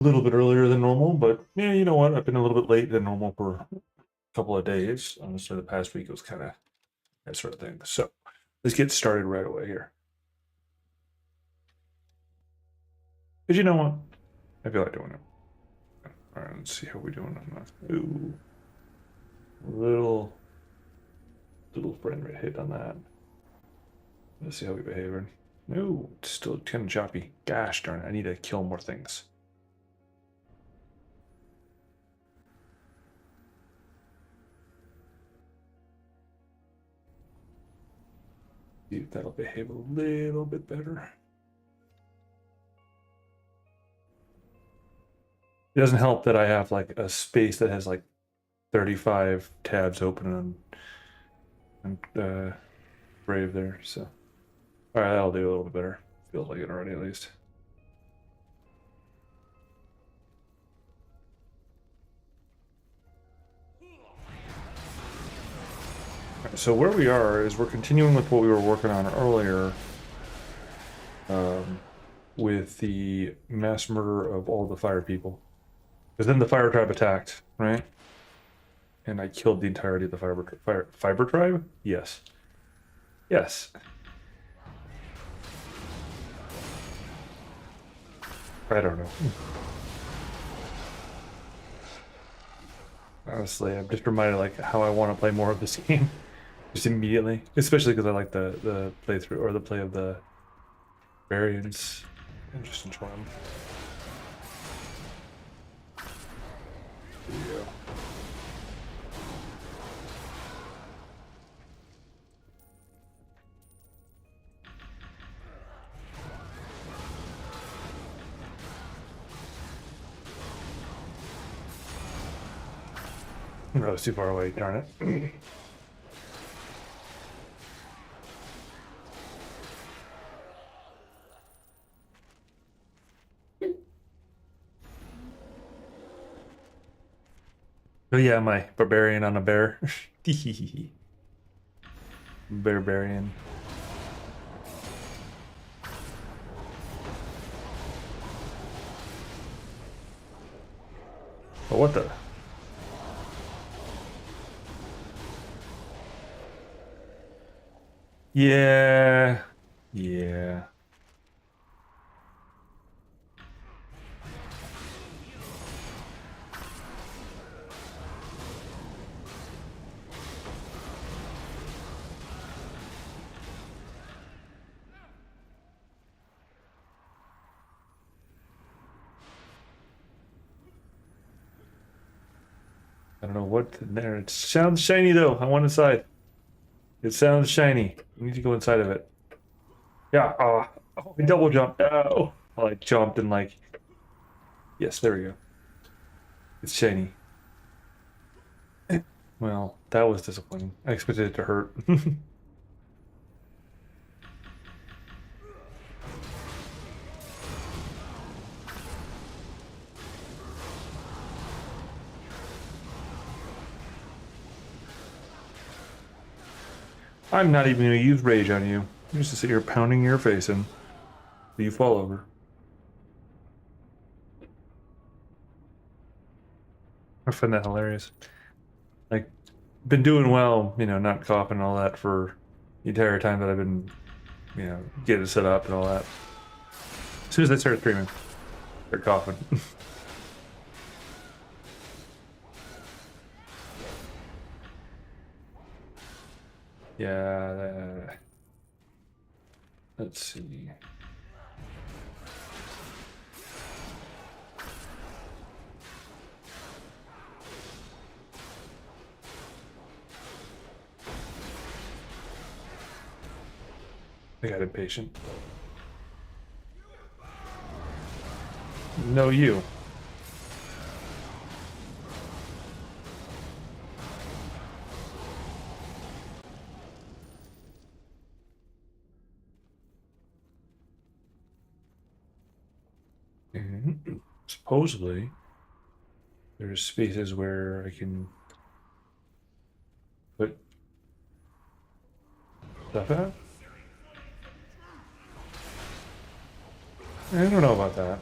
a little bit earlier than normal, but yeah, you know what? I've been a little bit late than normal for a couple of days. Honestly, the past week was kind of that sort of thing. So let's get started right away here. Because you know what? I feel like doing it. All right, let's see how we're doing on that. Ooh, little frame rate hit on that. Let's see how we behaving. No, it's still kind of choppy. Gosh darn it, I need to kill more things. See if that'll behave a little bit better. It doesn't help that I have like a space that has like 35 tabs open on Brave there, so. All right, that'll do a little bit better. Feels like it already, at least. Right, so where we are is we're continuing with what we were working on earlier, with the mass murder of all the fire people. Because then the fire tribe attacked, right? And I killed the entirety of the fiber tribe? Yes. Yes. I don't know. Honestly, I'm just reminded like how I want to play more of this game. Just immediately. Especially because I like the playthrough or the play of the Barbarians. I'm just enjoying them. There you go. No, it's too far away, darn it. Oh yeah, my barbarian on a bear. Barbarian. Oh, what the? Yeah. Yeah. I don't know what there. It sounds shiny though. I want inside. It sounds shiny. We need to go inside of it. Yeah. Oh, I double jumped. Oh, well, I jumped and like. Yes, there we go. It's shiny. Well, that was disappointing. I expected it to hurt. I'm not even going to use rage on you. You're just sit here pounding your face in. So you fall over. I find that hilarious. Like, been doing well, you know, not coughing and all that for the entire time that I've been, you know, getting set up and all that. As soon as I start screaming, they're coughing. Yeah. Let's see. I got impatient. No, you. And supposedly, there's spaces where I can put stuff out. I don't know about that.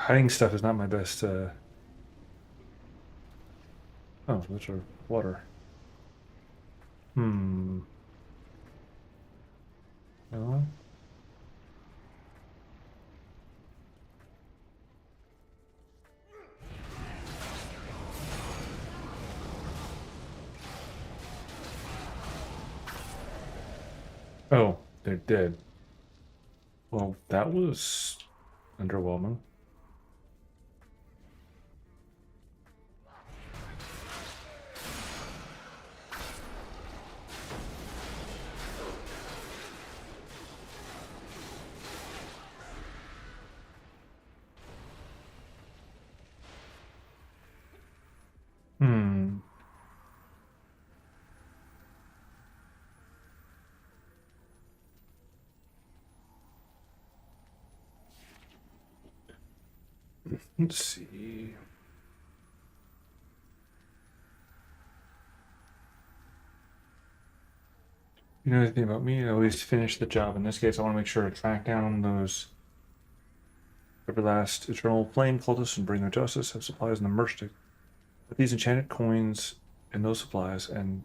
hiding stuff is not my best. Oh, those are water. Hmm. No. Oh, they're dead. Well, that was underwhelming. Hmm. Let's see. You know anything about me? I always finish the job. In this case, I want to make sure to track down those everlast eternal flame cultists and bring their justice. Have supplies in the merch to put these enchanted coins in those supplies, and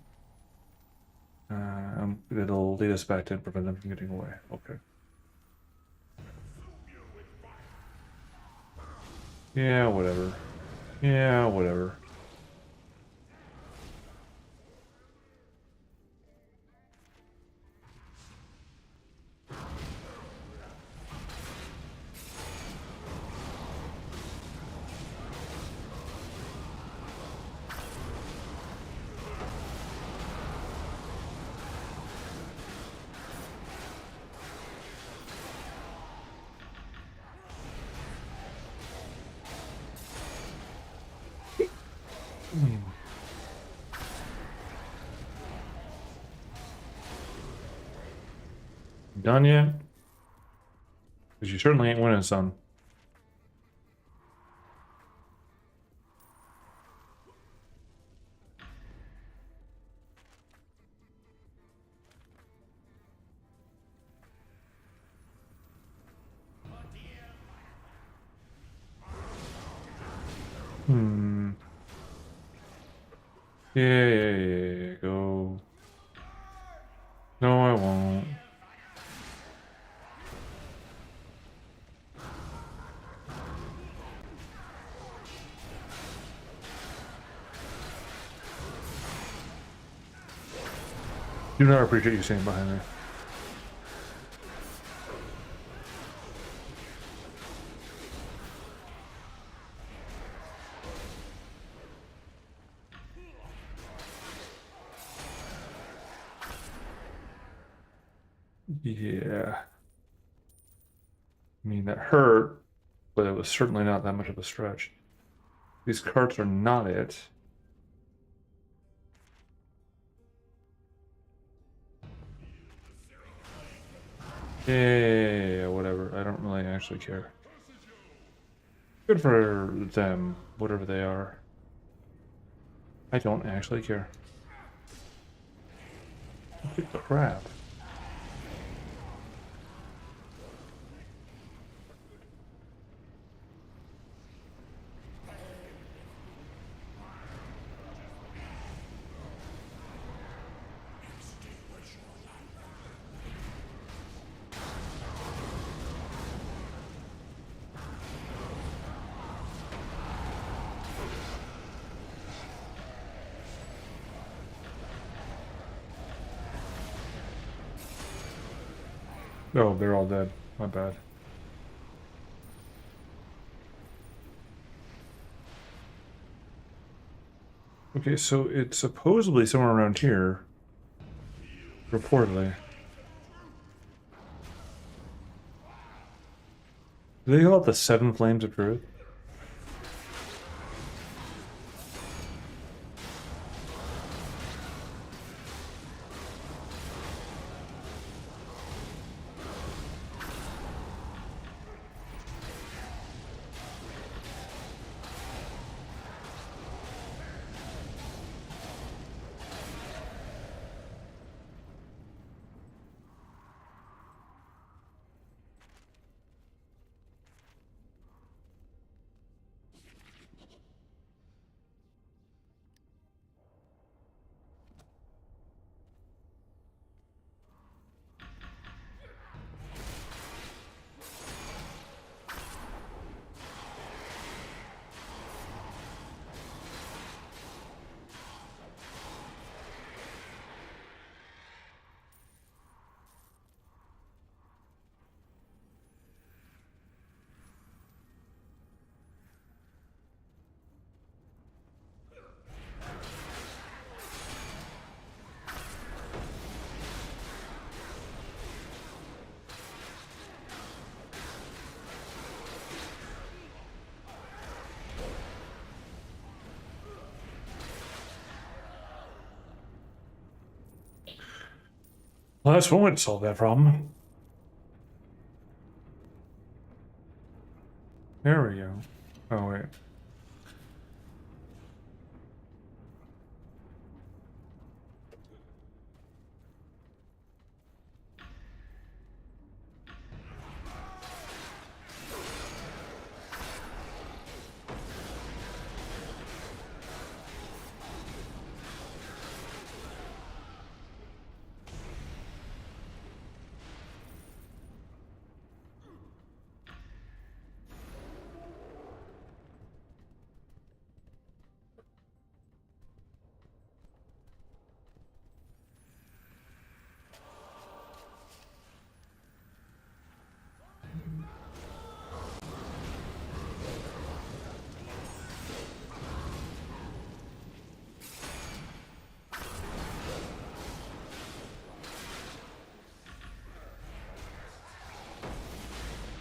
it'll lead us back to prevent them from getting away. Okay. Yeah, whatever. Yeah, whatever. Done yet? Because you certainly ain't winning, son. Hmm. Yeah. Go. No, I won't. Do not appreciate you staying behind me. Yeah. I mean, that hurt, but it was certainly not that much of a stretch. These carts are not it. Yeah, whatever. I don't really actually care. Good for them, whatever they are. I don't actually care. Good crap. Oh, they're all dead. My bad. Okay, so it's supposedly somewhere around here. Reportedly. Do they call it the Seven Flames of Truth? Well, that's one way to solve that problem. There we go. Oh, wait.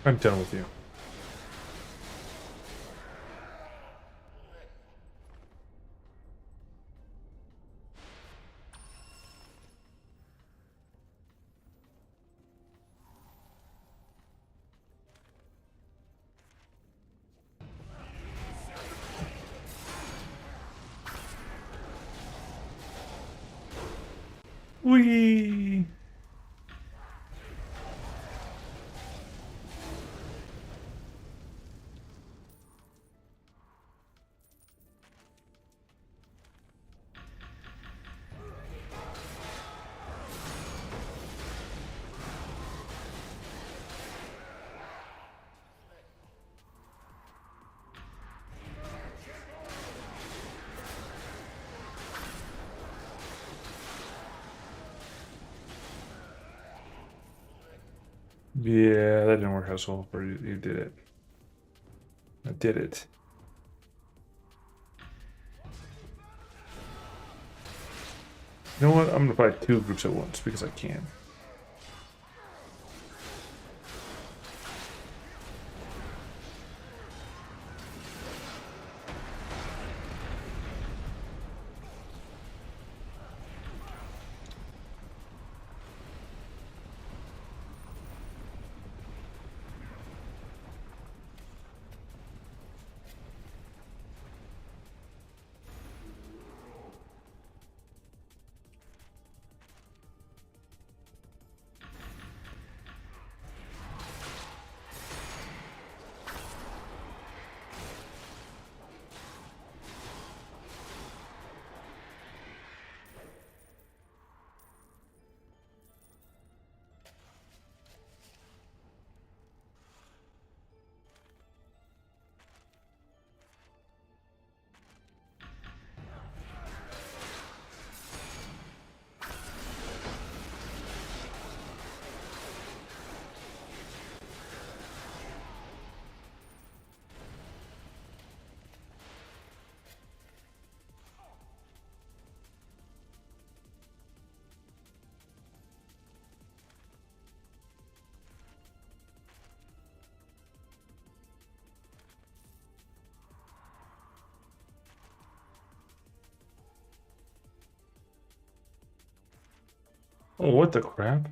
I'm done with you. Whee! Yeah, that didn't work out so well, but you did it. I did it. You know what? I'm gonna fight two groups at once because I can. Oh, what the crap?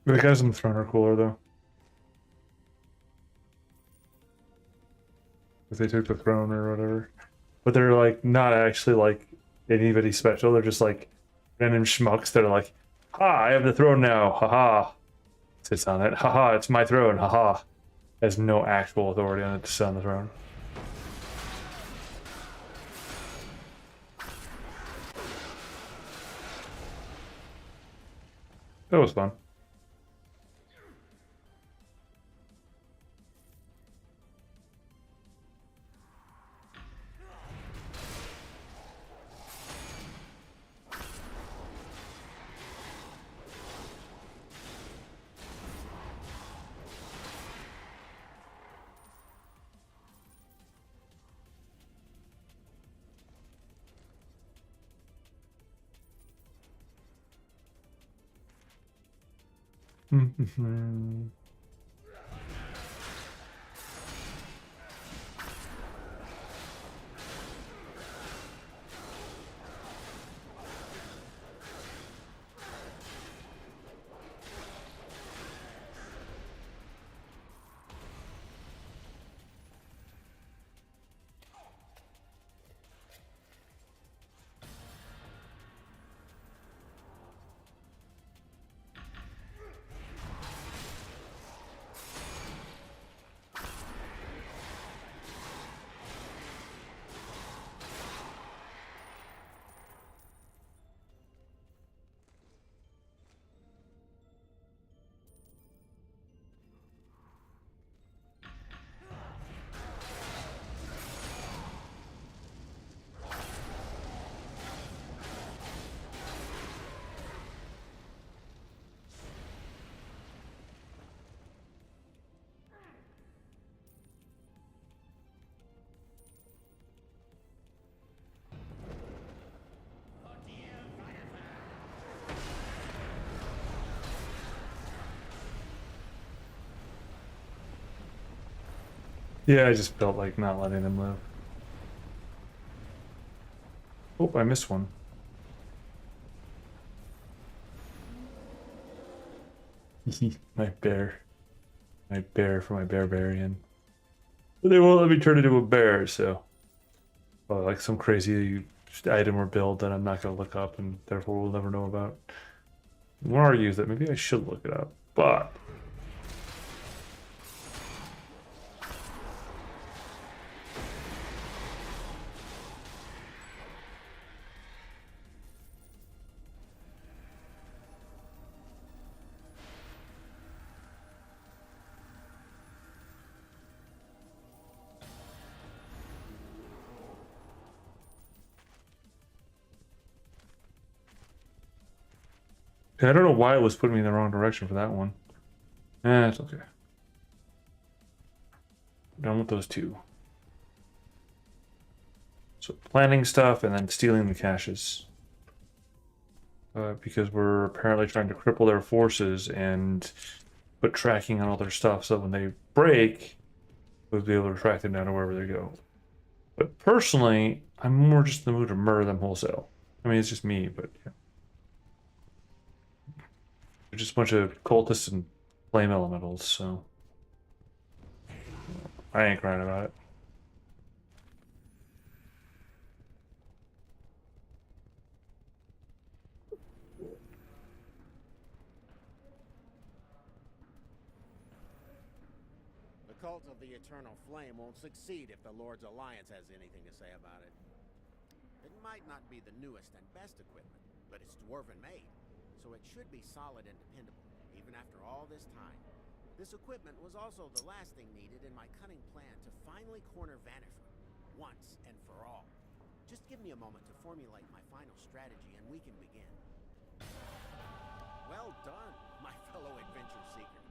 The guys on the throne are cooler though. If they took the throne or whatever. But they're like not actually like anybody special. They're just like random schmucks that are like, ha, I have the throne now, haha. Sits on it. Haha, it's my throne, haha. Has no actual authority on it to sit on the throne. That was fun. Yeah, I just felt like not letting them live. Oh, I missed one. My bear. My bear for my Barbarian. But they won't let me turn into a bear, so... Well, like some crazy item or build that I'm not going to look up and therefore we'll never know about. I want to argue that maybe I should look it up, but... I don't know why it was putting me in the wrong direction for that one. It's okay. Done with those two. So planning stuff and then stealing the caches. Because we're apparently trying to cripple their forces and put tracking on all their stuff so when they break, we'll be able to track them down to wherever they go. But personally, I'm more just in the mood to murder them wholesale. I mean, it's just me, but yeah. They're just a bunch of cultists and flame elementals, so I ain't crying about it. The cult of the Eternal Flame won't succeed if the Lord's Alliance has anything to say about it. It might not be the newest and best equipment, but it's dwarven made, so it should be solid and dependable, even after all this time. This equipment was also the last thing needed in my cunning plan to finally corner Vanisher, once and for all. Just give me a moment to formulate my final strategy and we can begin. Well done, my fellow adventure seeker.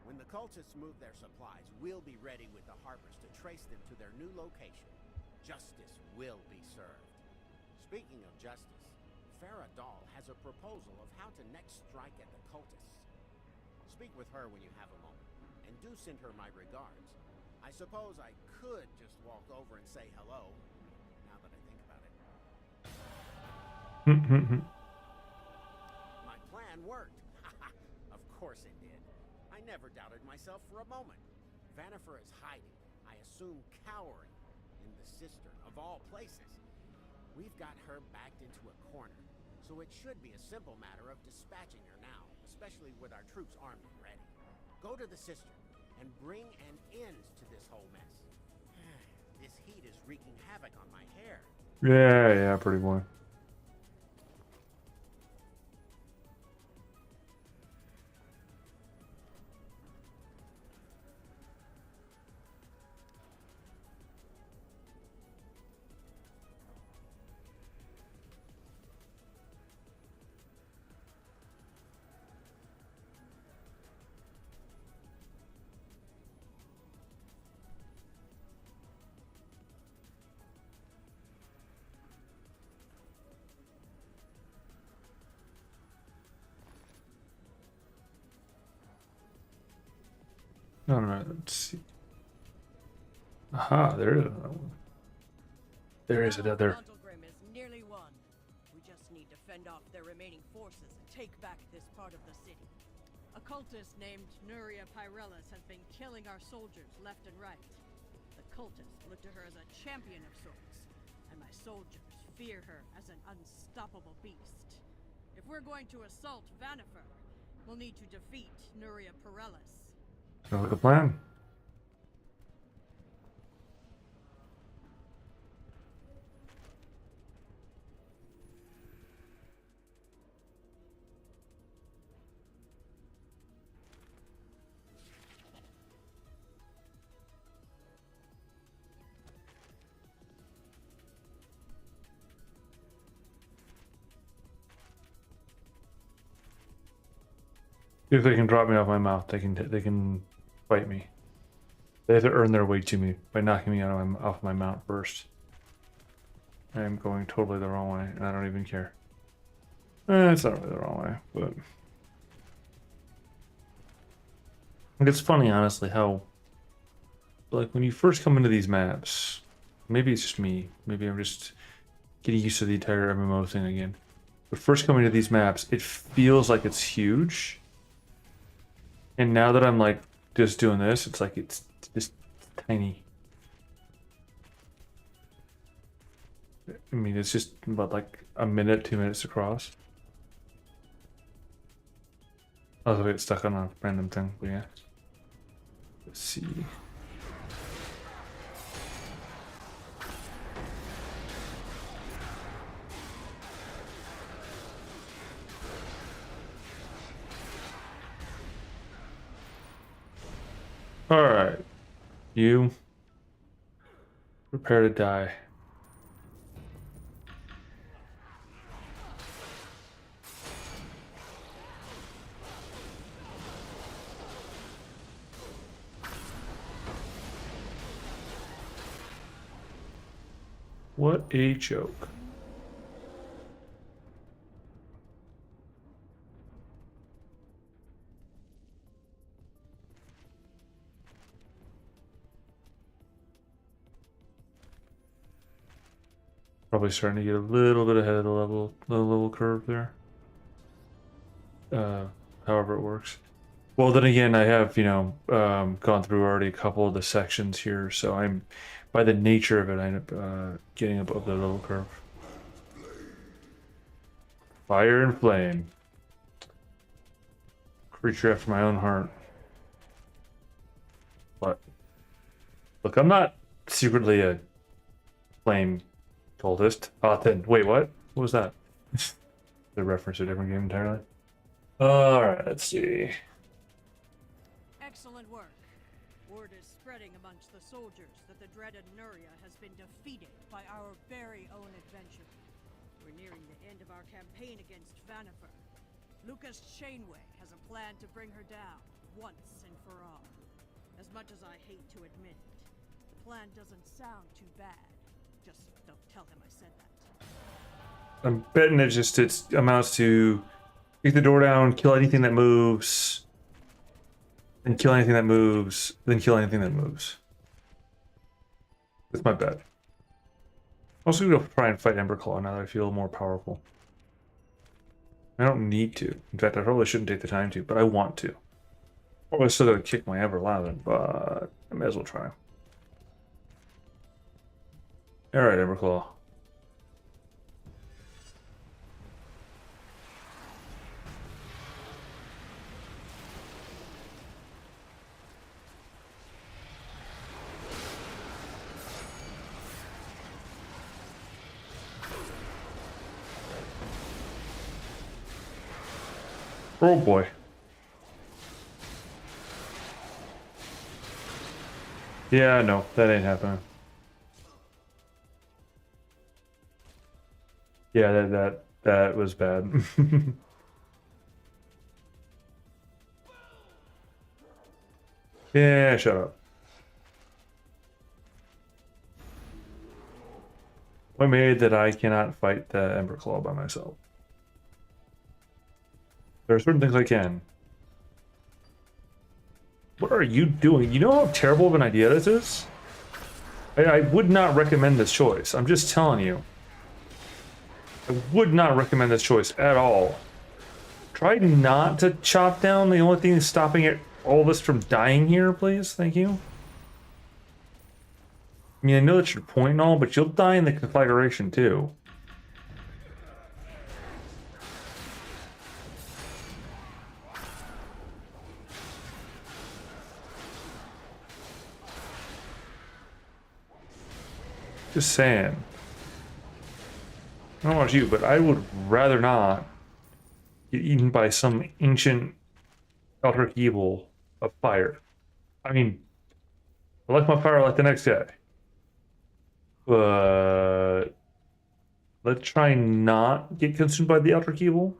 When the cultists move their supplies, we'll be ready with the Harpers to trace them to their new location. Justice will be served. Speaking of justice, Farah Dahl has a proposal of how to next strike at the cultists. Speak with her when you have a moment, and do send her my regards. I suppose I could just walk over and say hello, now that I think about it. My plan worked. Of course it did. I never doubted myself for a moment. Vanifer is hiding, I assume cowering, in the cistern, of all places. We've got her backed into a corner, so it should be a simple matter of dispatching her now, especially with our troops armed and ready. Go to the cistern and bring an end to this whole mess. This heat is wreaking havoc on my hair. Yeah, pretty boy. Alright, let's see. Aha, there is another one. There is another. Montelgrim is nearly won. We just need to fend off their remaining forces and take back this part of the city. A cultist named Nuria Pyrelis has been killing our soldiers left and right. The cultists look to her as a champion of sorts, and my soldiers fear her as an unstoppable beast. If we're going to assault Vanifer, we'll need to defeat Nuria Pyrelis. Sounds like a plan. If they can drop me off my mouth, they can fight me. They have to earn their way to me by knocking me off my mount first. I am going totally the wrong way, and I don't even care. It's not really the wrong way, but it's funny, honestly, how like when you first come into these maps, maybe it's just me, maybe I'm just getting used to the entire MMO thing again. But first coming to these maps, it feels like it's huge. And now that I'm like just doing this, it's like it's just tiny. I mean, it's just about like a minute, 2 minutes to cross. I was gonna get stuck on a random thing, but yeah. Let's see. All right, you prepare to die. What a joke. Probably starting to get a little bit ahead of the level curve there. However it works. Well, then again, I have, gone through already a couple of the sections here, so I'm, by the nature of it, I end up getting above the level curve. Fire and flame. Creature after my own heart. What? Look, I'm not secretly a flame cultist. Then wait, what? What was that? The reference to a different game entirely. Alright, let's see. Excellent work. Word is spreading amongst the soldiers that the dreaded Nuria has been defeated by our very own adventure. We're nearing the end of our campaign against Vanifer. Lucas Chainway has a plan to bring her down, once and for all. As much as I hate to admit it, the plan doesn't sound too bad. Just don't tell him I said that. I'm betting it amounts to kick the door down, kill anything that moves, then kill anything that moves, then kill anything that moves. That's my bet. I'm also gonna go try and fight Emberclaw now that I feel more powerful. I don't need to. In fact, I probably shouldn't take the time to, but I want to. Or I still gotta kick my Everloudon, but I may as well try. Alright, Everclaw. Oh boy. Yeah, no, that ain't happening. Yeah, that was bad. Yeah, shut up. What made that I cannot fight the Emberclaw by myself? There are certain things I can. What are you doing? You know how terrible of an idea this is? I would not recommend this choice. I'm just telling you. I would not recommend this choice at all. Try not to chop down the only thing that's stopping it, all this from dying here, please. Thank you. I mean, I know that's your point and all, but you'll die in the conflagration too. Just saying. I don't know about you, but I would rather not get eaten by some ancient Eldritch evil of fire. I mean, I like my fire like the next guy. But let's try not get consumed by the Eldritch evil.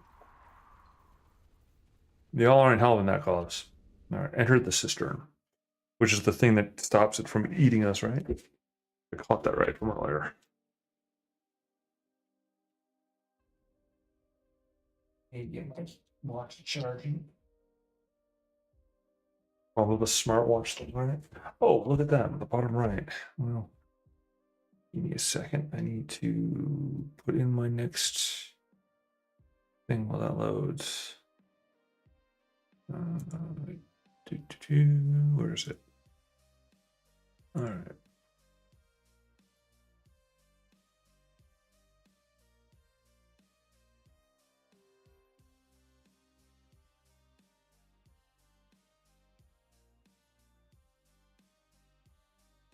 They all are in hell in that cause. Alright, enter the cistern. Which is the thing that stops it from eating us, right? I caught that right from earlier. Maybe my watch charging. Although the smartwatch thing, right? Oh, look at that at the bottom right. Well, give me a second. I need to put in my next thing while that loads. Where is it? All right.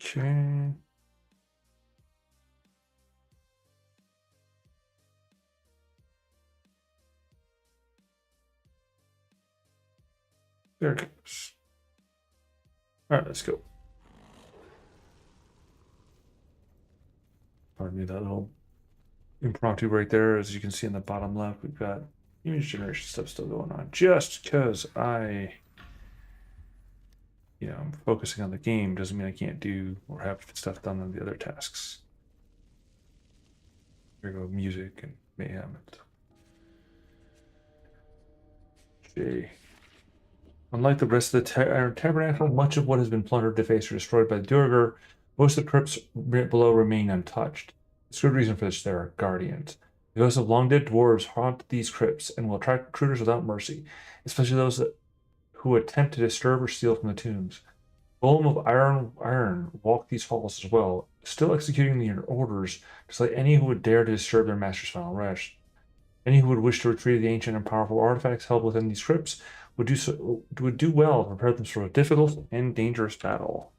Okay. There it goes. All right, let's go. Pardon me, that little impromptu right there. As you can see in the bottom left, we've got image generation stuff still going on. Just because I'm focusing on the game doesn't mean I can't do or have stuff done on the other tasks. Here we go, music and mayhem. J. Unlike the rest of the tabernacle, much of what has been plundered, defaced, or destroyed by the Duergar, most of the crypts below remain untouched. There's good reason for this. There are guardians. The ghosts of long-dead dwarves haunt these crypts and will attract intruders without mercy, especially those who attempt to disturb or steal from the tombs. Golem of iron walk these halls as well, still executing the orders to slay any who would dare to disturb their master's final rest. Any who would wish to retrieve the ancient and powerful artifacts held within these crypts would do well to prepare them for a difficult and dangerous battle.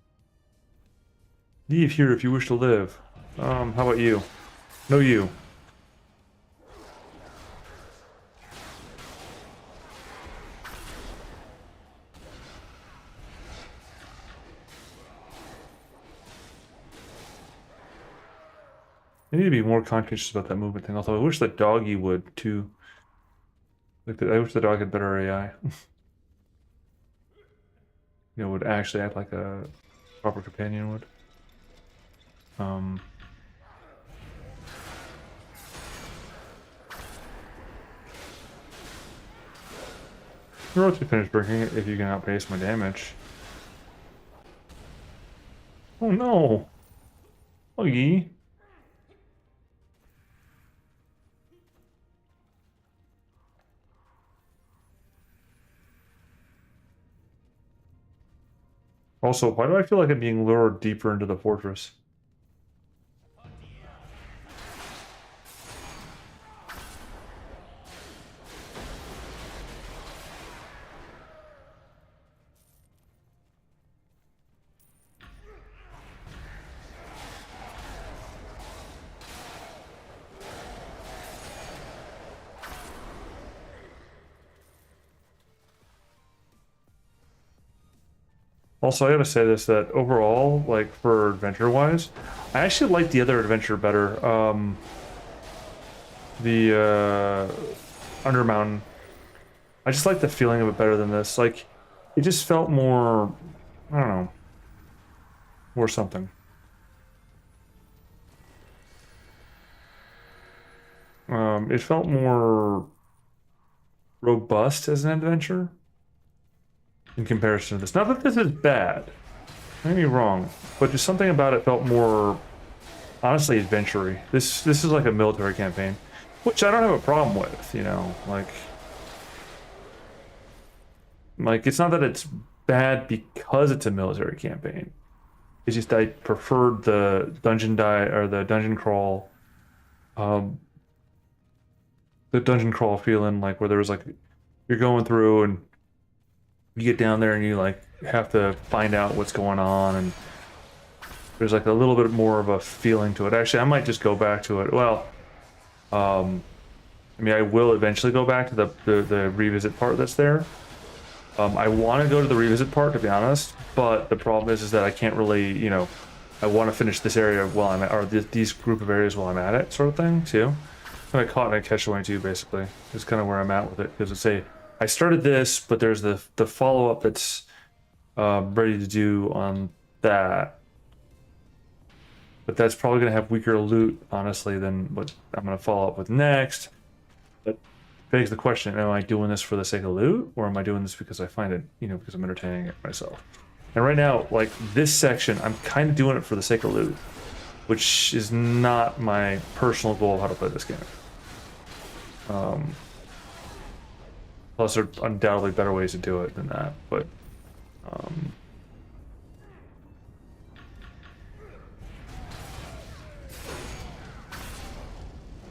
Leave here if you wish to live. How about you? No, you. I need to be more conscious about that movement thing. Although I wish the doggy would too. Like I wish the dog had better AI. Would actually act like a proper companion would. You're about to finish breaking it if you can outpace my damage. Oh no! Doggy. Also, why do I feel like I'm being lured deeper into the fortress? Also, I gotta say this, that overall, like, for adventure-wise, I actually like the other adventure better. The Undermountain. I just like the feeling of it better than this. Like, it just felt more, I don't know, more something. It felt more robust as an adventure in comparison to this. Not that this is bad, don't get me wrong, but just something about it felt more, honestly, adventure-y. This is like a military campaign, which I don't have a problem with, you know, like it's not that it's bad because it's a military campaign. It's just I preferred the dungeon crawl, um, the dungeon crawl feeling, like where there was like you're going through and you get down there and you like have to find out what's going on, and there's like a little bit more of a feeling to it. Actually, I might just go back to it. Well, I mean, I will eventually go back to the revisit part that's there. I want to go to the revisit part, to be honest, but the problem is that I can't really, you know, I want to finish this area while I'm at, or these group of areas while I'm at it, sort of thing, too. Kind of caught in a catch-22, basically. Is kind of where I'm at with it, because it's I started this, but there's the follow-up that's ready to do on that. But that's probably going to have weaker loot, honestly, than what I'm going to follow up with next. But begs the question, am I doing this for the sake of loot, or am I doing this because I find it, you know, because I'm entertaining it myself? And right now, like, this section, I'm kind of doing it for the sake of loot, which is not my personal goal of how to play this game. Plus, there are undoubtedly better ways to do it than that, but...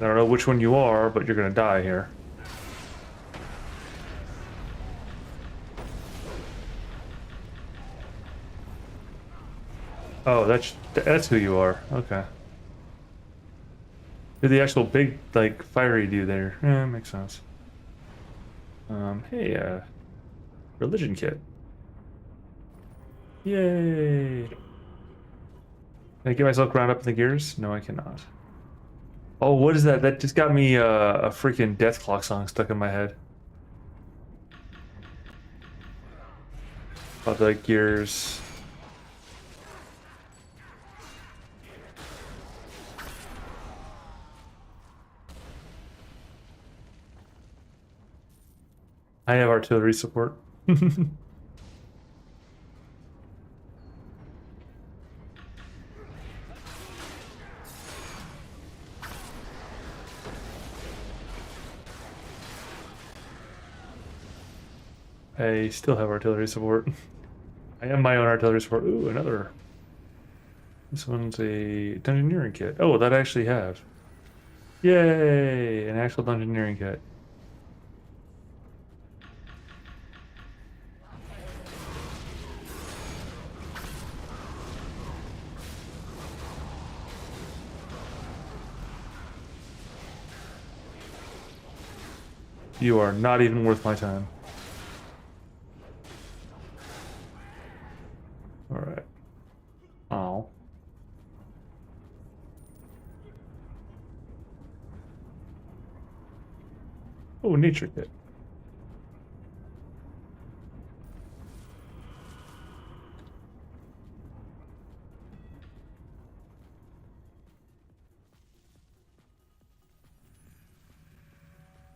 I don't know which one you are, but you're gonna die here. Oh, that's who you are. Okay. You're the actual big, like, fiery dude there. Yeah, makes sense. Hey, religion kit. Yay! Can I get myself ground up in the gears? No, I cannot. Oh, what is that? That just got me a freaking Death Clock song stuck in my head. About the gears. I have artillery support. I still have artillery support. I am my own artillery support. Ooh, another. This one's a dungeoneering kit. Oh, that I actually have. Yay! An actual dungeoneering kit. You are not even worth my time. Alright. Oh. Oh, nature kit.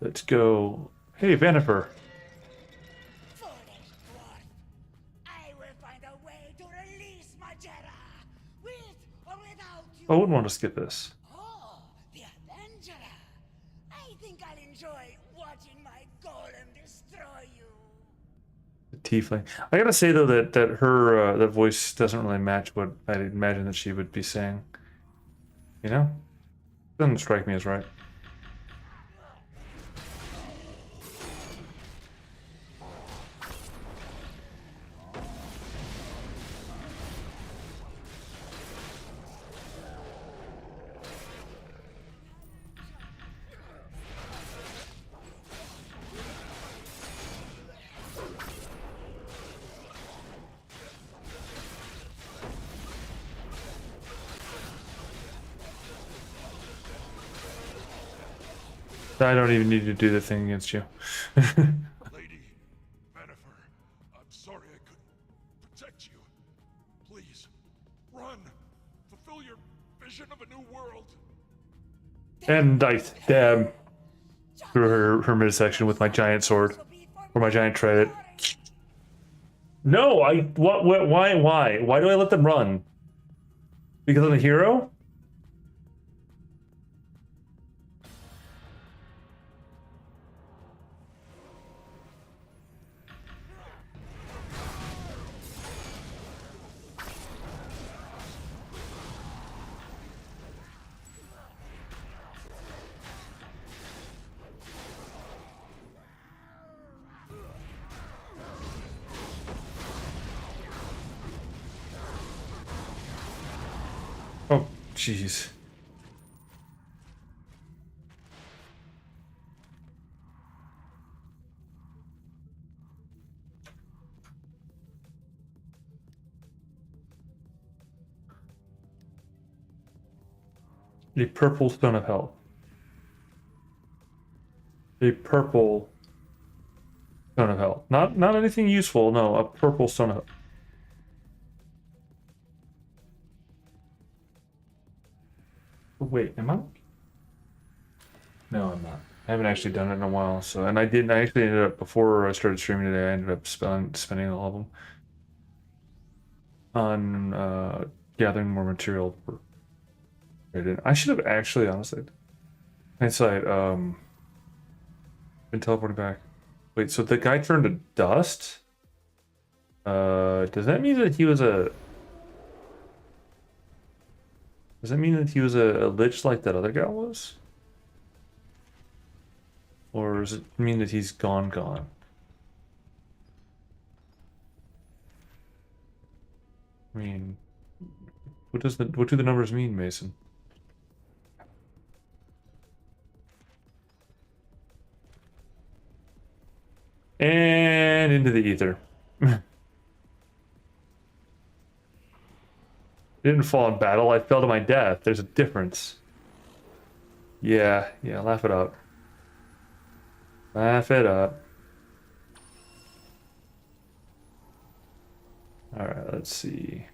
Let's go. Hey, Vanifer. Foolish dwarf! I will find a way to release Majera, with or without you. I wouldn't want to skip this. Oh, the adventurer! I think I'll enjoy watching my golem destroy you. tiefling. I gotta say though that her that voice doesn't really match what I'd imagine that she would be saying. You know, doesn't strike me as right. I don't even need to do the thing against you. Lady, Vanifer, I'm sorry I couldn't protect you. Please, run. Fulfill your vision of a new world. And I stab through her midsection with my giant sword. Or my giant trident. No, why do I let them run? Because I'm a hero? Oh, jeez. The purple stone of hell. A purple stone of hell. Not anything useful, no, a purple stone of hell. Wait, am I? No, I'm not. I haven't actually done it in a while, so I actually ended up before I started streaming today, I ended up spending all of them on gathering more material for I should have actually, honestly, hindsight, been teleported back. Wait, so the guy turned to dust? Does that mean that he was a... Does that mean that he was a lich like that other guy was? Or does it mean that he's gone? I mean, what do the numbers mean, Mason? And into the ether. Didn't fall in battle, I fell to my death. There's a difference. Yeah, laugh it up. Laugh it up. Alright, let's see.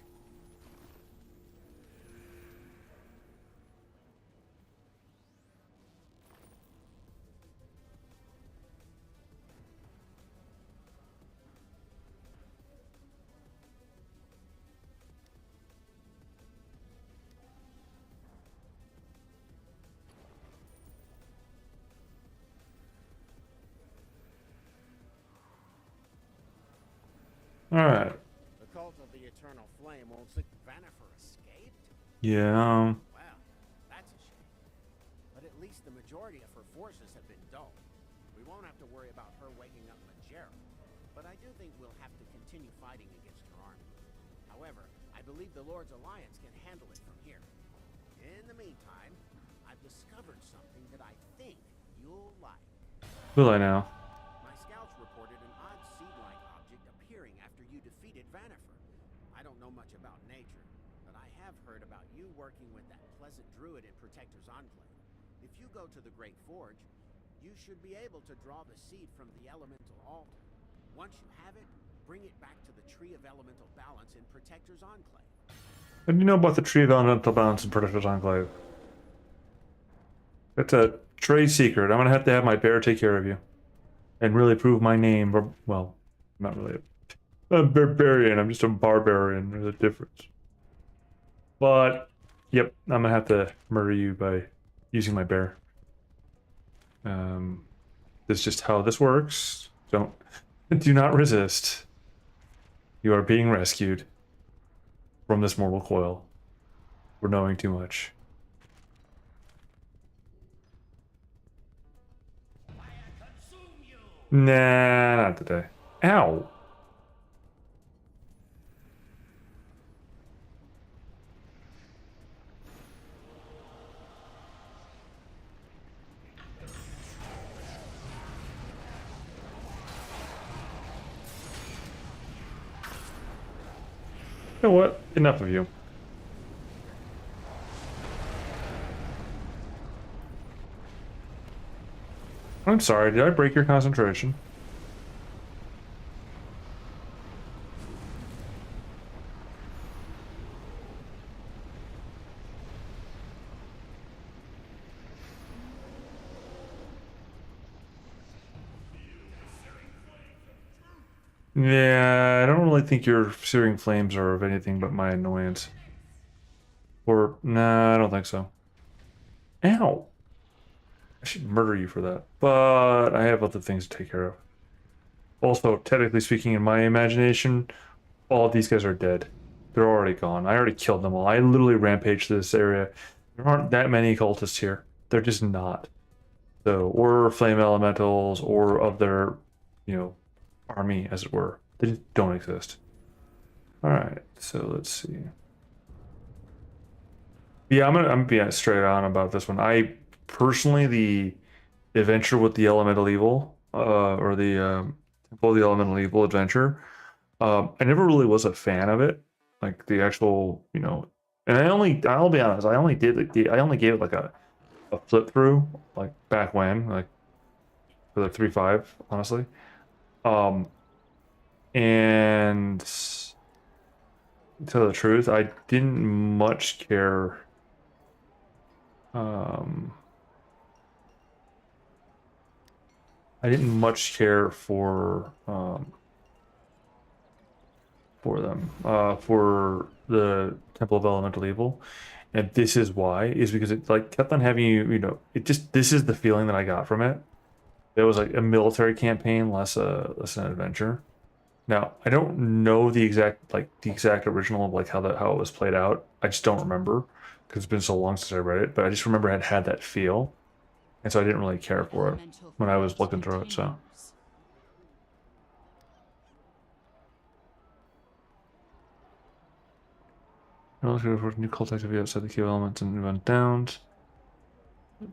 Alright. The cult of the Eternal Flame won't think Vanifer escaped? Yeah, Well, that's a shame. But at least the majority of her forces have been dulled. We won't have to worry about her waking up Majera. But I do think we'll have to continue fighting against her army. However, I believe the Lord's Alliance can handle it from here. In the meantime, I've discovered something that I think you'll like. will I now? My scouts reported an odd seed-like object appearing after you defeated Vanifer. I don't know much about nature, but I have heard about you working with that pleasant druid in Protector's Enclave. If you go to the Great Forge, you should be able to draw the seed from the elemental altar. Once you have it, bring it back to the Tree of Elemental Balance in Protector's Enclave. What do you know about the Tree of Elemental Balance in Protector's Enclave? That's a trade secret. I'm gonna have to have my bear take care of you. And really prove my name. Well, not really a barbarian. I'm just a barbarian. There's a difference. But, yep, I'm gonna have to murder you by using my bear. That's just how this works. Do not resist. You are being rescued from this mortal coil. We're knowing too much. Nah, not today. Ow. You know what? Enough of you. I'm sorry, did I break your concentration? Yeah, I don't really think your searing flames are of anything but my annoyance. Or, nah, I don't think so. Ow! I should murder you for that. But I have other things to take care of. Also, technically speaking, in my imagination, all of these guys are dead. They're already gone. I already killed them all. I literally rampaged this area. There aren't that many cultists here. They're just not. So, or flame elementals, or of their, you know, army, as it were. They just don't exist. Alright, so let's see. Yeah, I'm being straight on about this one. I personally, the adventure with the elemental evil, or the Temple of the Elemental Evil adventure, I never really was a fan of it. Like the actual, you know, and I'll be honest, I only gave it like a flip through, like back when, like for the 3.5, honestly. Um, and to tell the truth, I didn't much care. Um, I didn't much care for them, for the Temple of Elemental Evil, and this is why, is because it like kept on having you, you know, it just, this is the feeling that I got from it. It was like a military campaign, less an adventure. Now, I don't know the exact original of like how it was played out. I just don't remember because it's been so long since I read it, but I just remember it had that feel. And so I didn't really care for it when I was looking through it, so. I'm looking report new cult activity outside the key elements and run downs.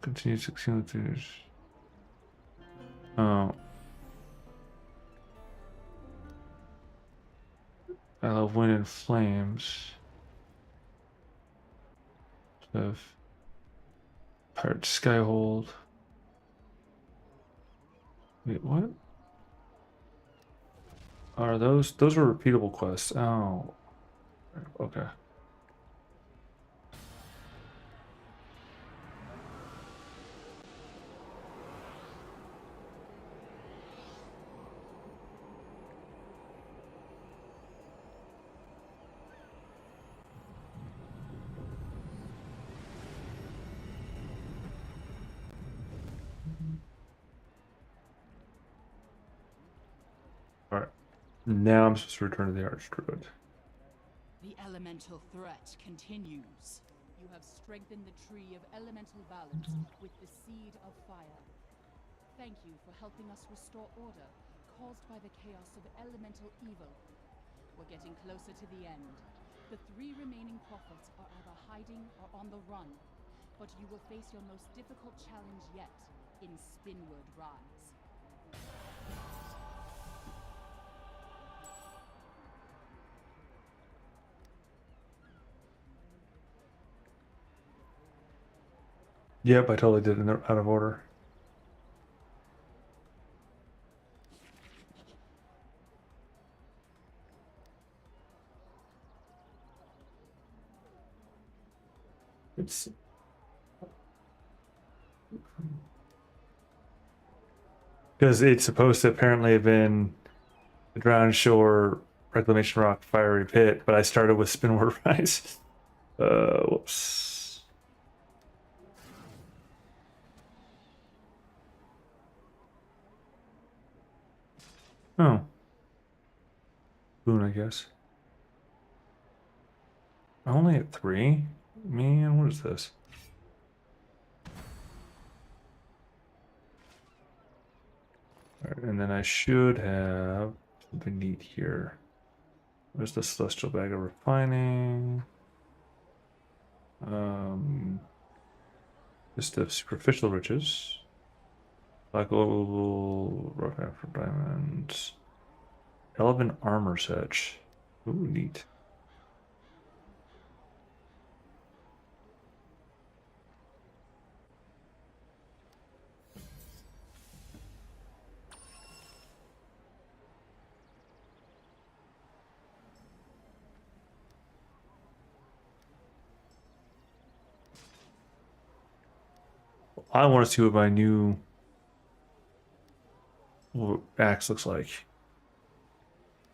Continue to accumulate. Oh. I love wind and flames. Of Pirate Skyhold. Wait, what? Are those are repeatable quests? Oh. Okay. Alright. Now I'm supposed to return to the Archdruid. The elemental threat continues. You have strengthened the tree of elemental balance with the seed of fire. Thank you for helping us restore order caused by the chaos of elemental evil. We're getting closer to the end. The 3 remaining prophets are either hiding or on the run, but you will face your most difficult challenge yet in Spinward Rise. Yep, I totally did it out of order. It's because it's supposed to apparently have been the Drowned Shore, Reclamation Rock, Fiery Pit, but I started with Spinward Rise. Whoops. Oh. boon, I guess. I'm only at 3? Man, what is this? Alright, and then I should have something neat here. Where's the Celestial Bag of Refining? List of superficial riches. Black oval, rock after diamonds. Elven armor set. Ooh, neat. I want to see what my new axe looks like.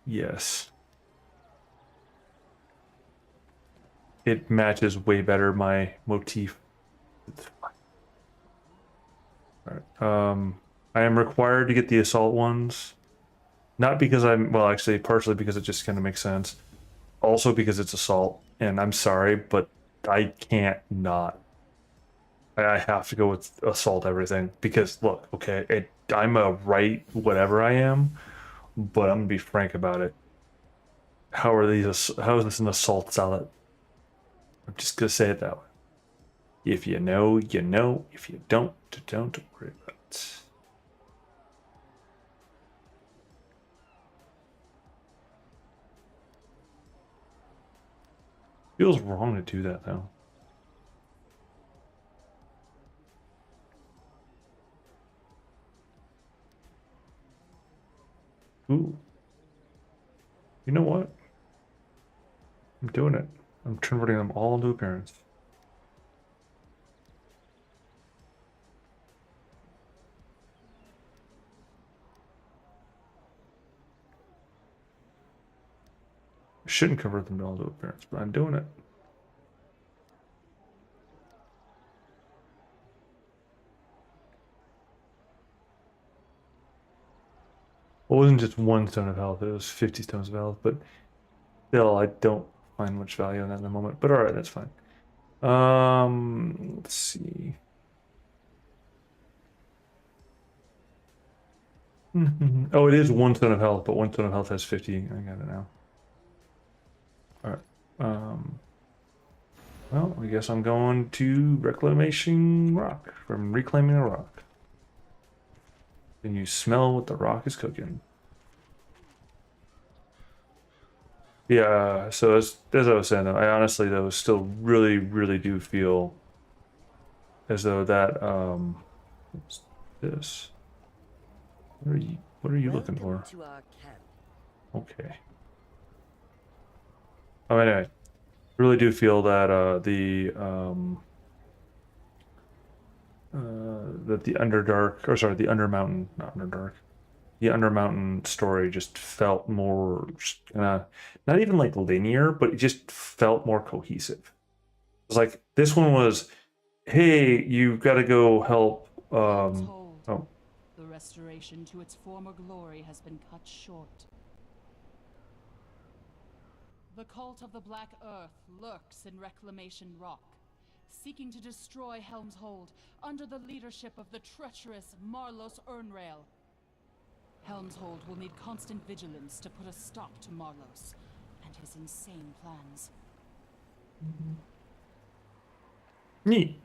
Yes. It matches way better my motif. Alright. I am required to get the assault ones. Not because I'm, well, actually, partially because it just kind of makes sense. Also because it's assault. And I'm sorry, but I can't not. I have to go with assault everything. Because, look, okay, I'm a right whatever I am, but I'm going to be frank about it. How is this an assault salad? I'm just going to say it that way. If you know, you know. If you don't worry about it. Feels wrong to do that, though. Ooh. You know what? I'm doing it. I'm converting them all into appearance. I shouldn't convert them all into appearance, but I'm doing it. It wasn't just 1 stone of health, it was 50 stones of health, but still, I don't find much value in that in the moment. But alright, that's fine. Let's see. Oh, it is 1 stone of health, but 1 stone of health has 50. I got it now. Alright. Well, I guess I'm going to Reclamation Rock from Reclaiming a Rock. Can you smell what the rock is cooking? Yeah, so as I was saying, though, I honestly, though, still really do feel as though that, what's this? What are you looking for? To our camp. Okay. Oh, anyway, really do feel that that the Underdark, or sorry, the Undermountain, not Underdark, the Undermountain story just felt more kind of not even like linear, but it just felt more cohesive. It was like this one was, hey, you've got to go help. Oh, The restoration to its former glory has been cut short. The cult of the Black Earth lurks in Reclamation Rock, seeking to destroy Helm's Hold under the leadership of the treacherous Marlos Ernrail. Helm's Hold will need constant vigilance to put a stop to Marlos and his insane plans. neat.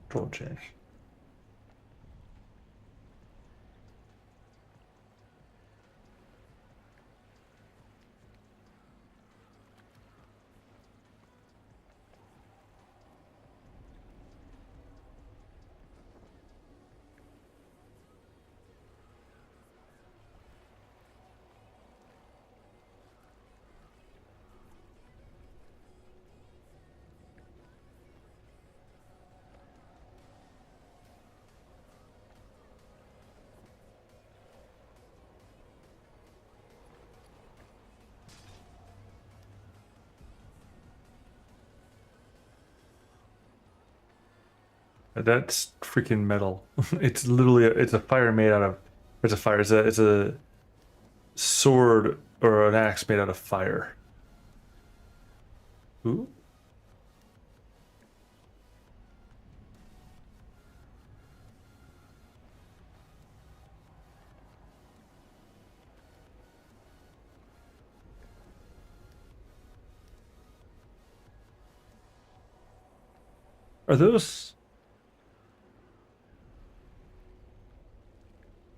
Control J. That's freaking metal. It's literally it's a fire made out of. It's a fire. It's a sword or an axe made out of fire. Ooh. Are those?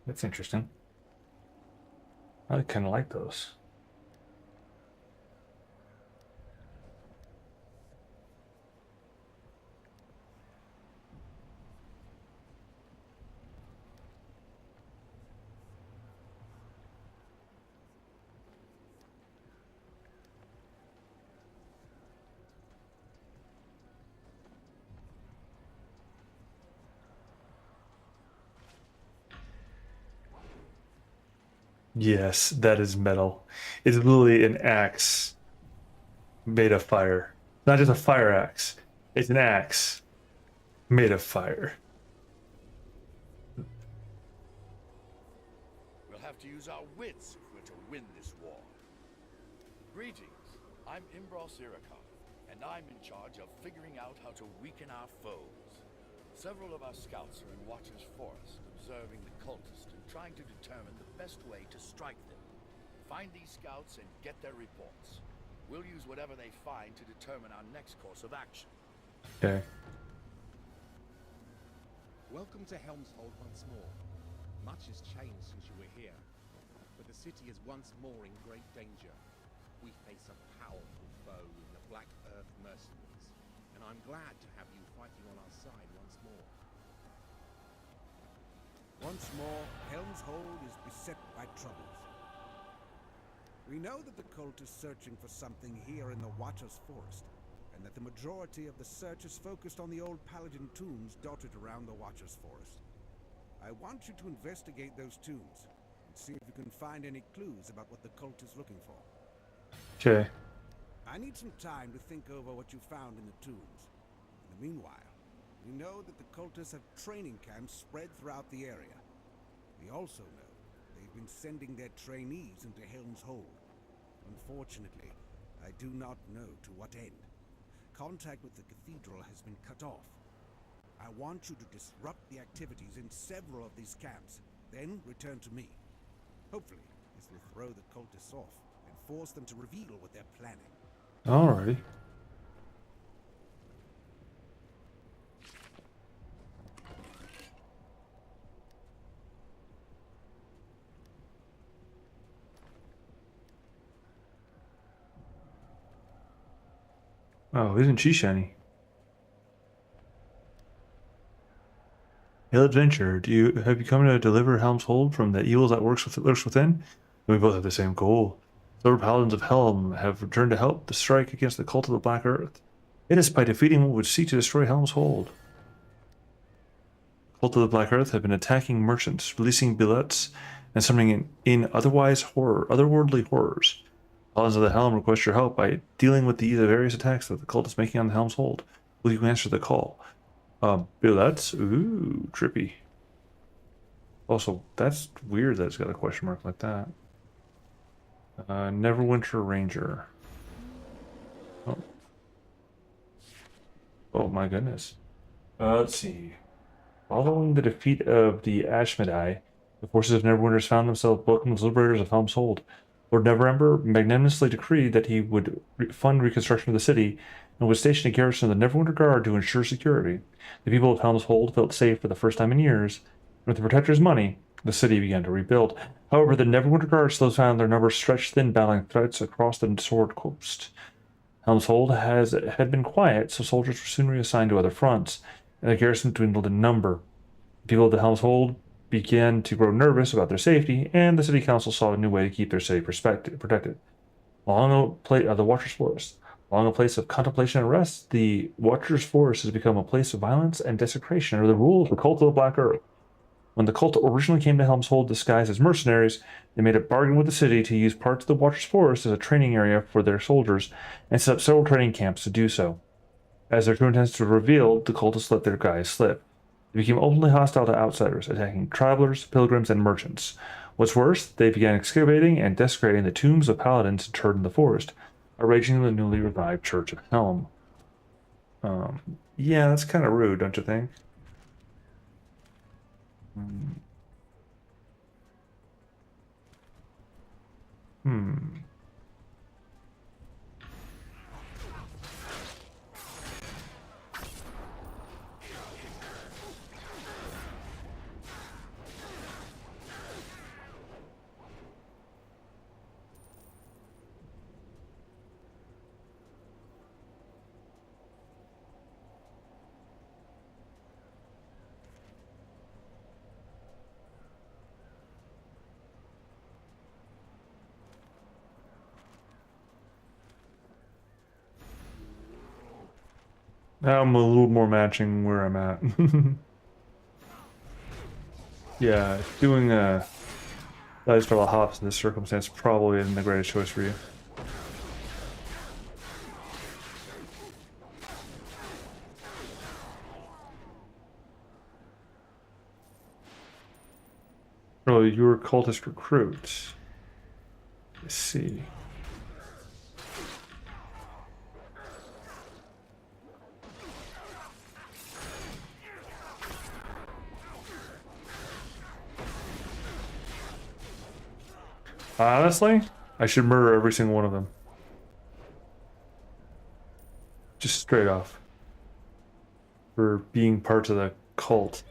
That's interesting. I kind of like those. Yes, that is metal. It's literally an axe made of fire. Not just a fire axe. It's an axe made of fire. We'll have to use our wits if we're to win this war. Greetings. I'm Imbros Irakov, and I'm in charge of figuring out how to weaken our foes. Several of our scouts are in Watcher's Forest, observing the cultists and trying to determine the best way to strike them. Find these scouts and get their reports. We'll use whatever they find to determine our next course of action. Okay. Welcome to Helmshold once more. Much has changed since you were here, but the city is once more in great danger. We face a powerful foe in the Black Earth mercenaries, and I'm glad to have you fighting on our side once more. Once more, Helmshold is beset by troubles. We know that the cult is searching for something here in the Watcher's Forest, and that the majority of the search is focused on the old Paladin tombs dotted around the Watcher's Forest. I want you to investigate those tombs, and see if you can find any clues about what the cult is looking for. Okay. I need some time to think over what you found in the tombs. In the meanwhile, we know that the cultists have training camps spread throughout the area. We also know they've been sending their trainees into Helmshold. Unfortunately, I do not know to what end. Contact with the cathedral has been cut off. I want you to disrupt the activities in several of these camps, then return to me. Hopefully, this will throw the cultists off and force them to reveal what they're planning. Alrighty. Oh, isn't she shiny? Hail adventure, have you come to deliver Helmshold from the evils that lurks within? We both have the same goal. The Lord Paladins of Helm have returned to help the strike against the cult of the Black Earth. It is by defeating what would seek to destroy Helmshold. The cult of the Black Earth have been attacking merchants, releasing billets, and summoning in otherworldly horrors. Paladins of the Helm request your help by dealing with the various attacks that the cult is making on the Helmshold. Will you answer the call? Billets? Ooh, trippy. Also, that's weird that it's got a question mark like that. Neverwinter Ranger. Oh. Oh my goodness. Let's see. Following the defeat of the Ashmedai, the forces of Neverwinter found themselves welcomed as liberators of Helmshold. Lord Neverember magnanimously decreed that he would fund reconstruction of the city and would station a garrison of the Neverwinter Guard to ensure security. The people of Helmshold felt safe for the first time in years, and with the Protector's money, the city began to rebuild. However, the Neverwinter Guard still found their numbers stretched thin, battling threats across the Sword Coast. Helmshold had been quiet, so soldiers were soon reassigned to other fronts, and the garrison dwindled in number. The people of the Helmshold began to grow nervous about their safety, and the city council sought a new way to keep their city protected. The Watcher's Forest. Along a place of contemplation and rest, the Watcher's Forest has become a place of violence and desecration under the rule of the cult of the Black Earth. When the cult originally came to Helmshold disguised as mercenaries, they made a bargain with the city to use parts of the Watcher's Forest as a training area for their soldiers and set up several training camps to do so. As their true intents were revealed, the cultists let their guys slip. They became openly hostile to outsiders, attacking travelers, pilgrims, and merchants. What's worse, they began excavating and desecrating the tombs of paladins interred in the forest, outraging the newly revived Church of Helm. Yeah, that's kind of rude, don't you think? Hmm. Now I'm a little more matching where I'm at. Yeah, doing dice for the hops in this circumstance probably isn't the greatest choice for you. Oh, you were cultist recruits. Let's see. Honestly, I should murder every single one of them. Just straight off. For being parts of the cult.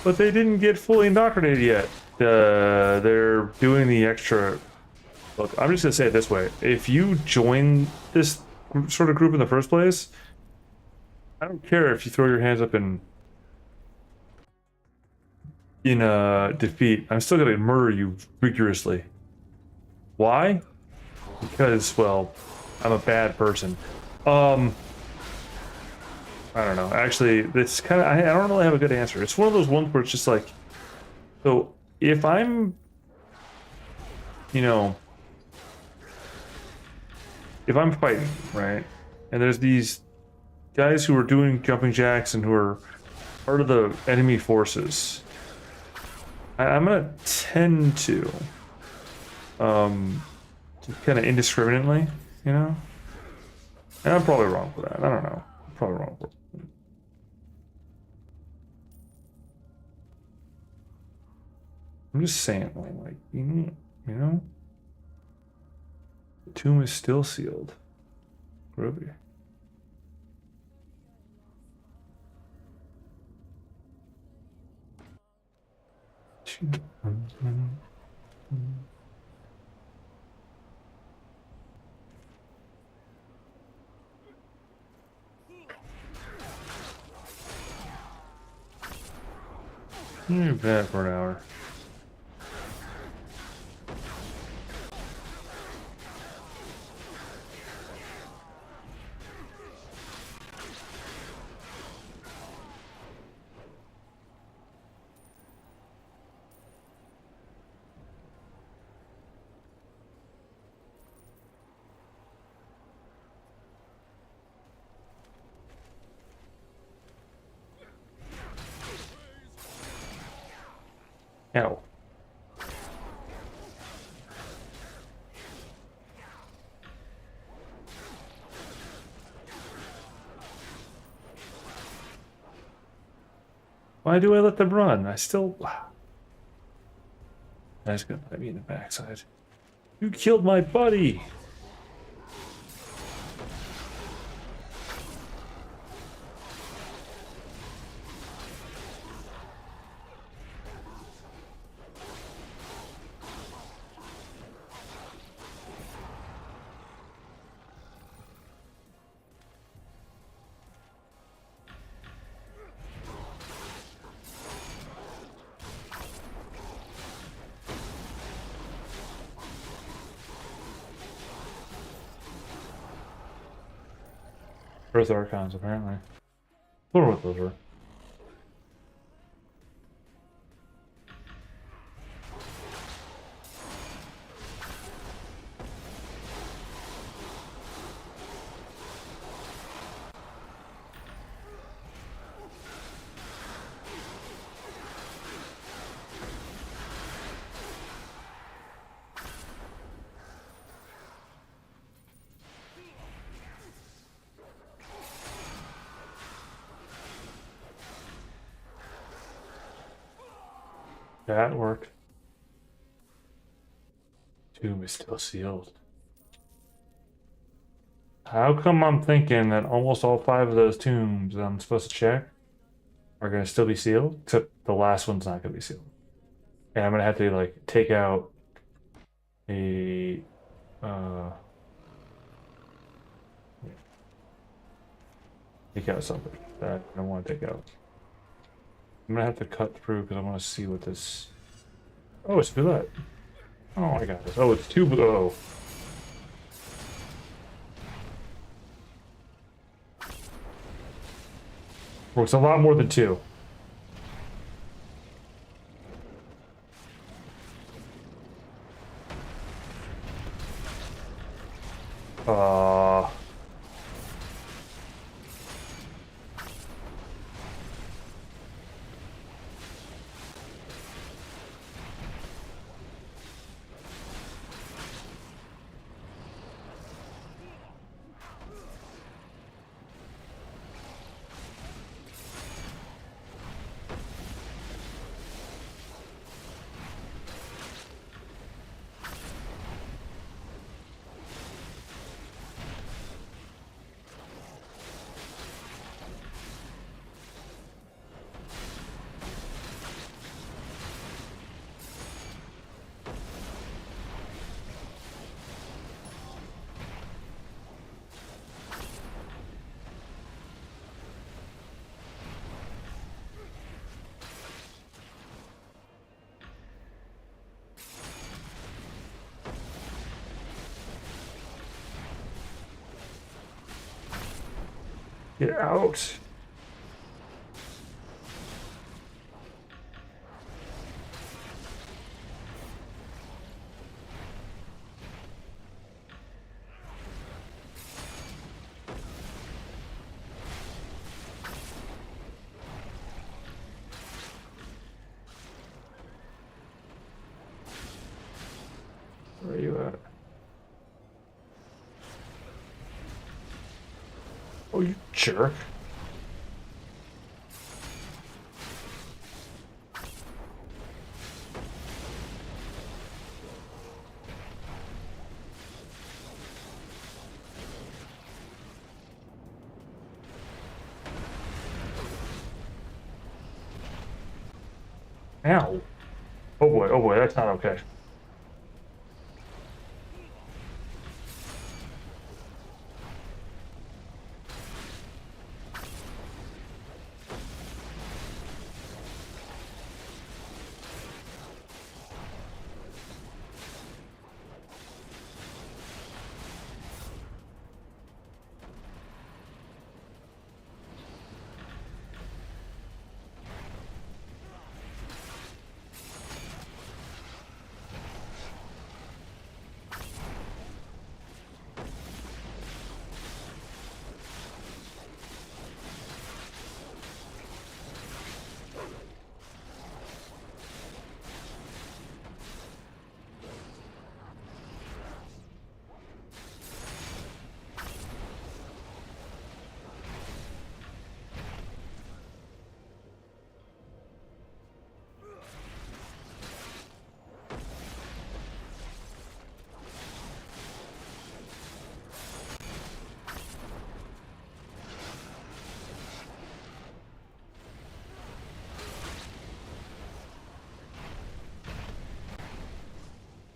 But they didn't get fully indoctrinated yet. They're doing the extra... Look, I'm just going to say it this way. If you join this sort of group in the first place, I don't care if you throw your hands up in defeat. I'm still going to murder you rigorously. Why? Because, well, I'm a bad person. I don't know. Actually, this kind of... I don't really have a good answer. It's one of those ones where it's just like... So, if I'm... if I'm fighting, right? And there's these guys who are doing jumping jacks and who are part of the enemy forces. I'm going to tend to... kind of indiscriminately, And I'm probably wrong for that. I don't know. I'm probably wrong for it. I'm just saying, like, the tomb is still sealed. Groovy. You're bad for an hour. Ow. Why do I let them run? I still... That's gonna bite me in the backside. You killed my buddy! Earth Archons, apparently. I wonder what those are. That worked. Tomb is still sealed. How come I'm thinking that almost all 5 of those tombs that I'm supposed to check are going to still be sealed? Except the last one's not going to be sealed. And I'm going to have to, like, take out a... take out something that I don't want to take out. I'm going to have to cut through because I want to see what this... Oh, it's Bullet. Oh, I got this. Oh, it's 2... Oh. Well, it's a lot more than 2. Get out. Where are you at? Oh, you jerk. Ow. Oh boy, that's not okay.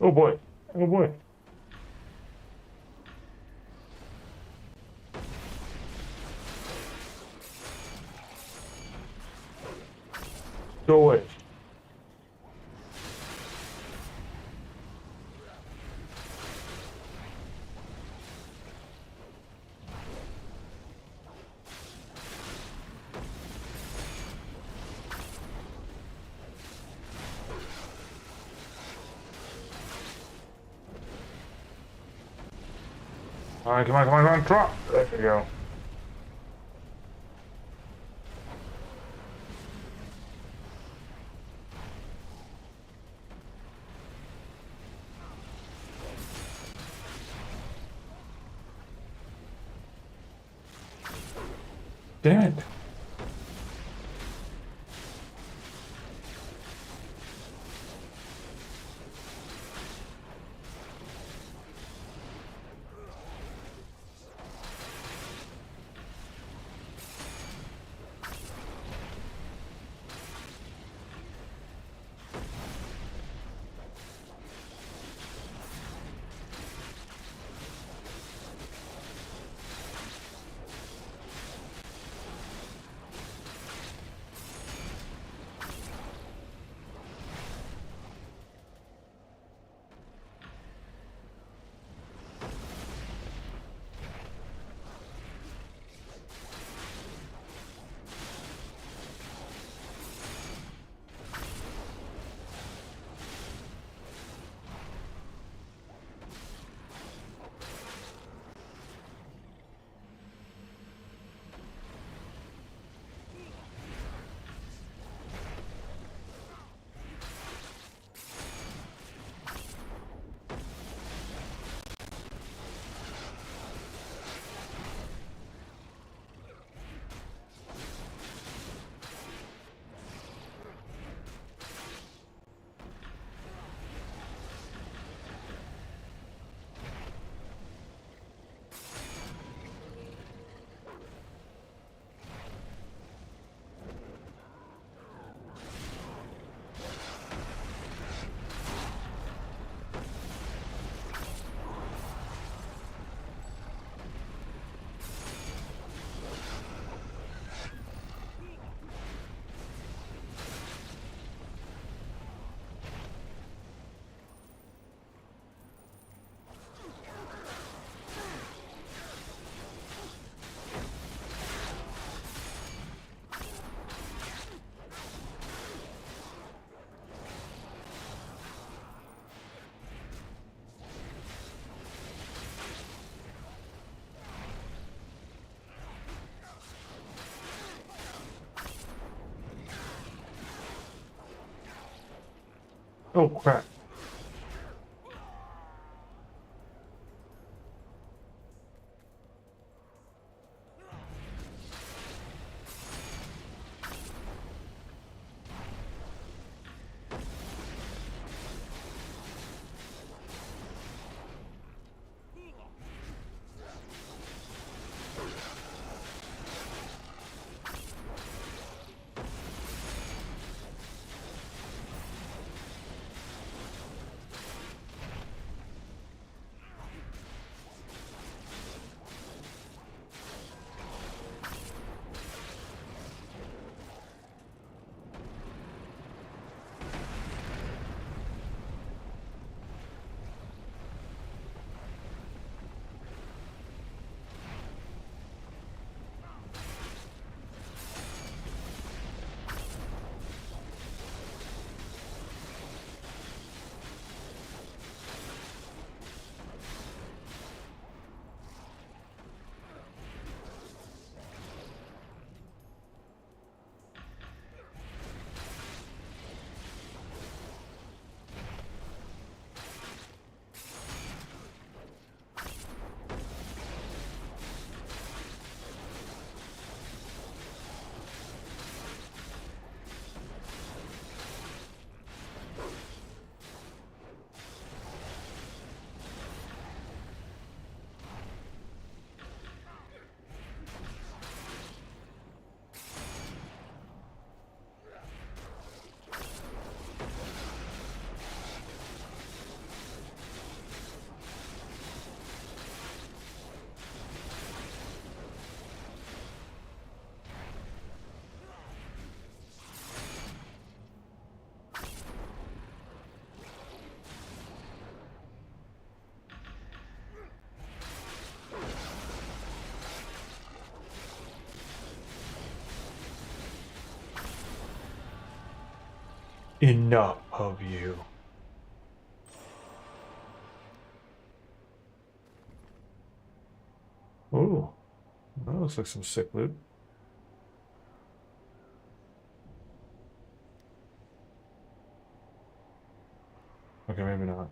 Oh boy. Oh boy. Go away. All right, come on, come on, come on, drop. There you go. Damn it. Oh crap. Enough of you. Oh, that looks like some sick loot. Okay, maybe not.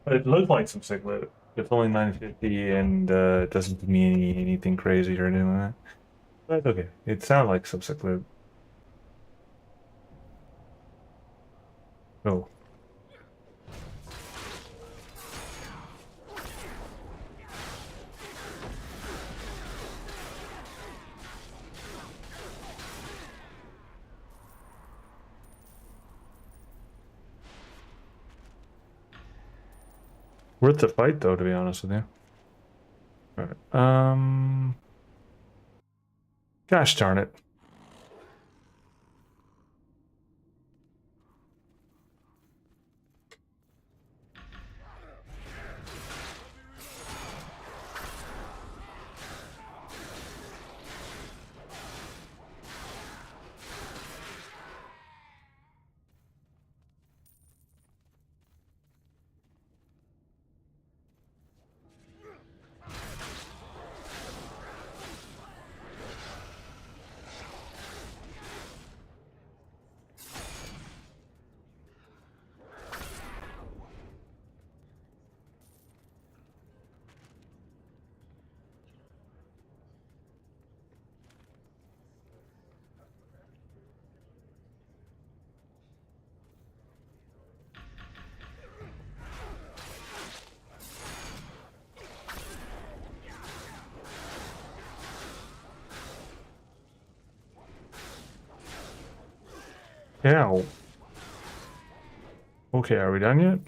But it looked like some sick loot. It's only 950 and it doesn't give me anything crazy or anything like that. But okay, it sounded like some sick loot. Oh. Worth the fight though, to be honest with you. Alright. Gosh darn it. Ow. Okay, are we done yet?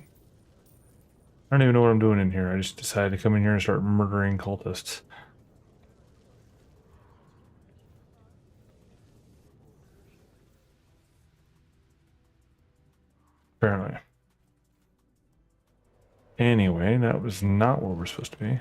I don't even know what I'm doing in here. I just decided to come in here and start murdering cultists. Apparently. Anyway, that was not where we're supposed to be.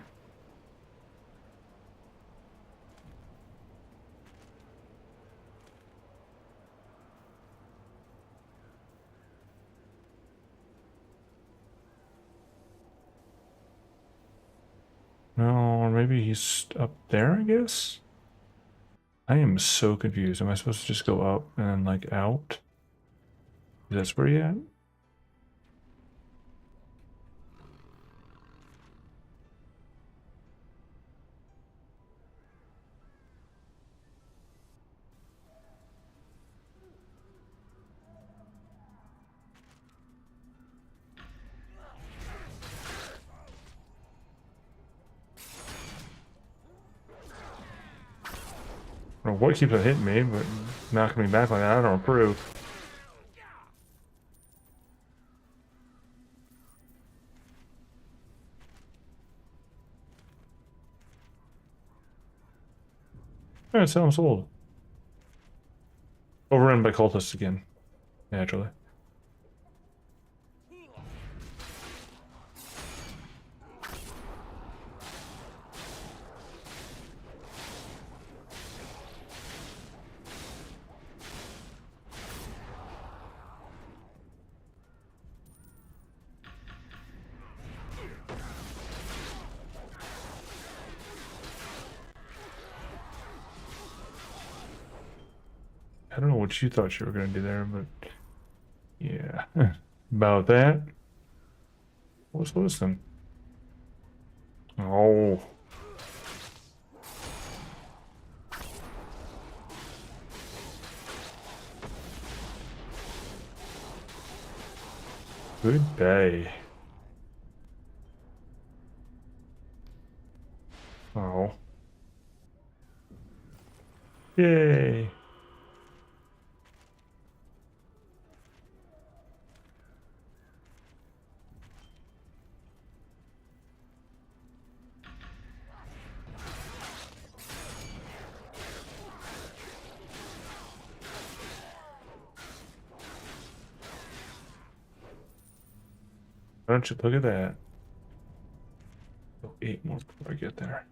No, maybe he's up there, I guess? I am so confused. Am I supposed to just go up and then, like, out? That's where he at? don't know what keeps on hitting me, but knocking me back like that, I don't approve. Alright, so I'm sold. Overrun by cultists again, naturally. I don't know what you thought you were going to do there, but yeah. About that. Let's listen. Oh. Good day. Oh. Yay. Don't you look at that? Oh, 8 more before I get there.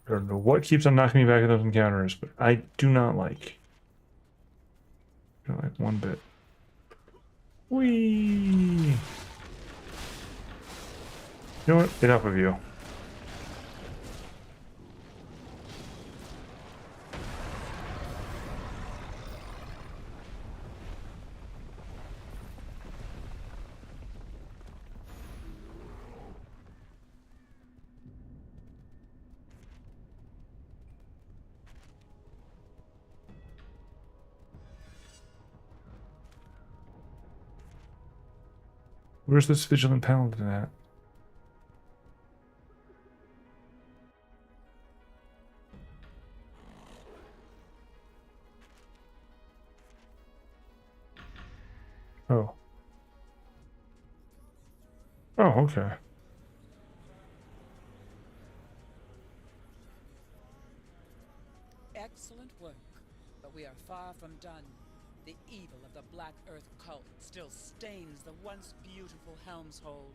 I don't know what keeps on knocking me back in those encounters, but I do not like. I don't like one bit. Whee! You know what? Enough of you. Where's this vigilant paladin at? Oh. Oh, okay. Excellent work, but we are far from done. The evil of the Black Earth cult still stains the once beautiful Helmshold.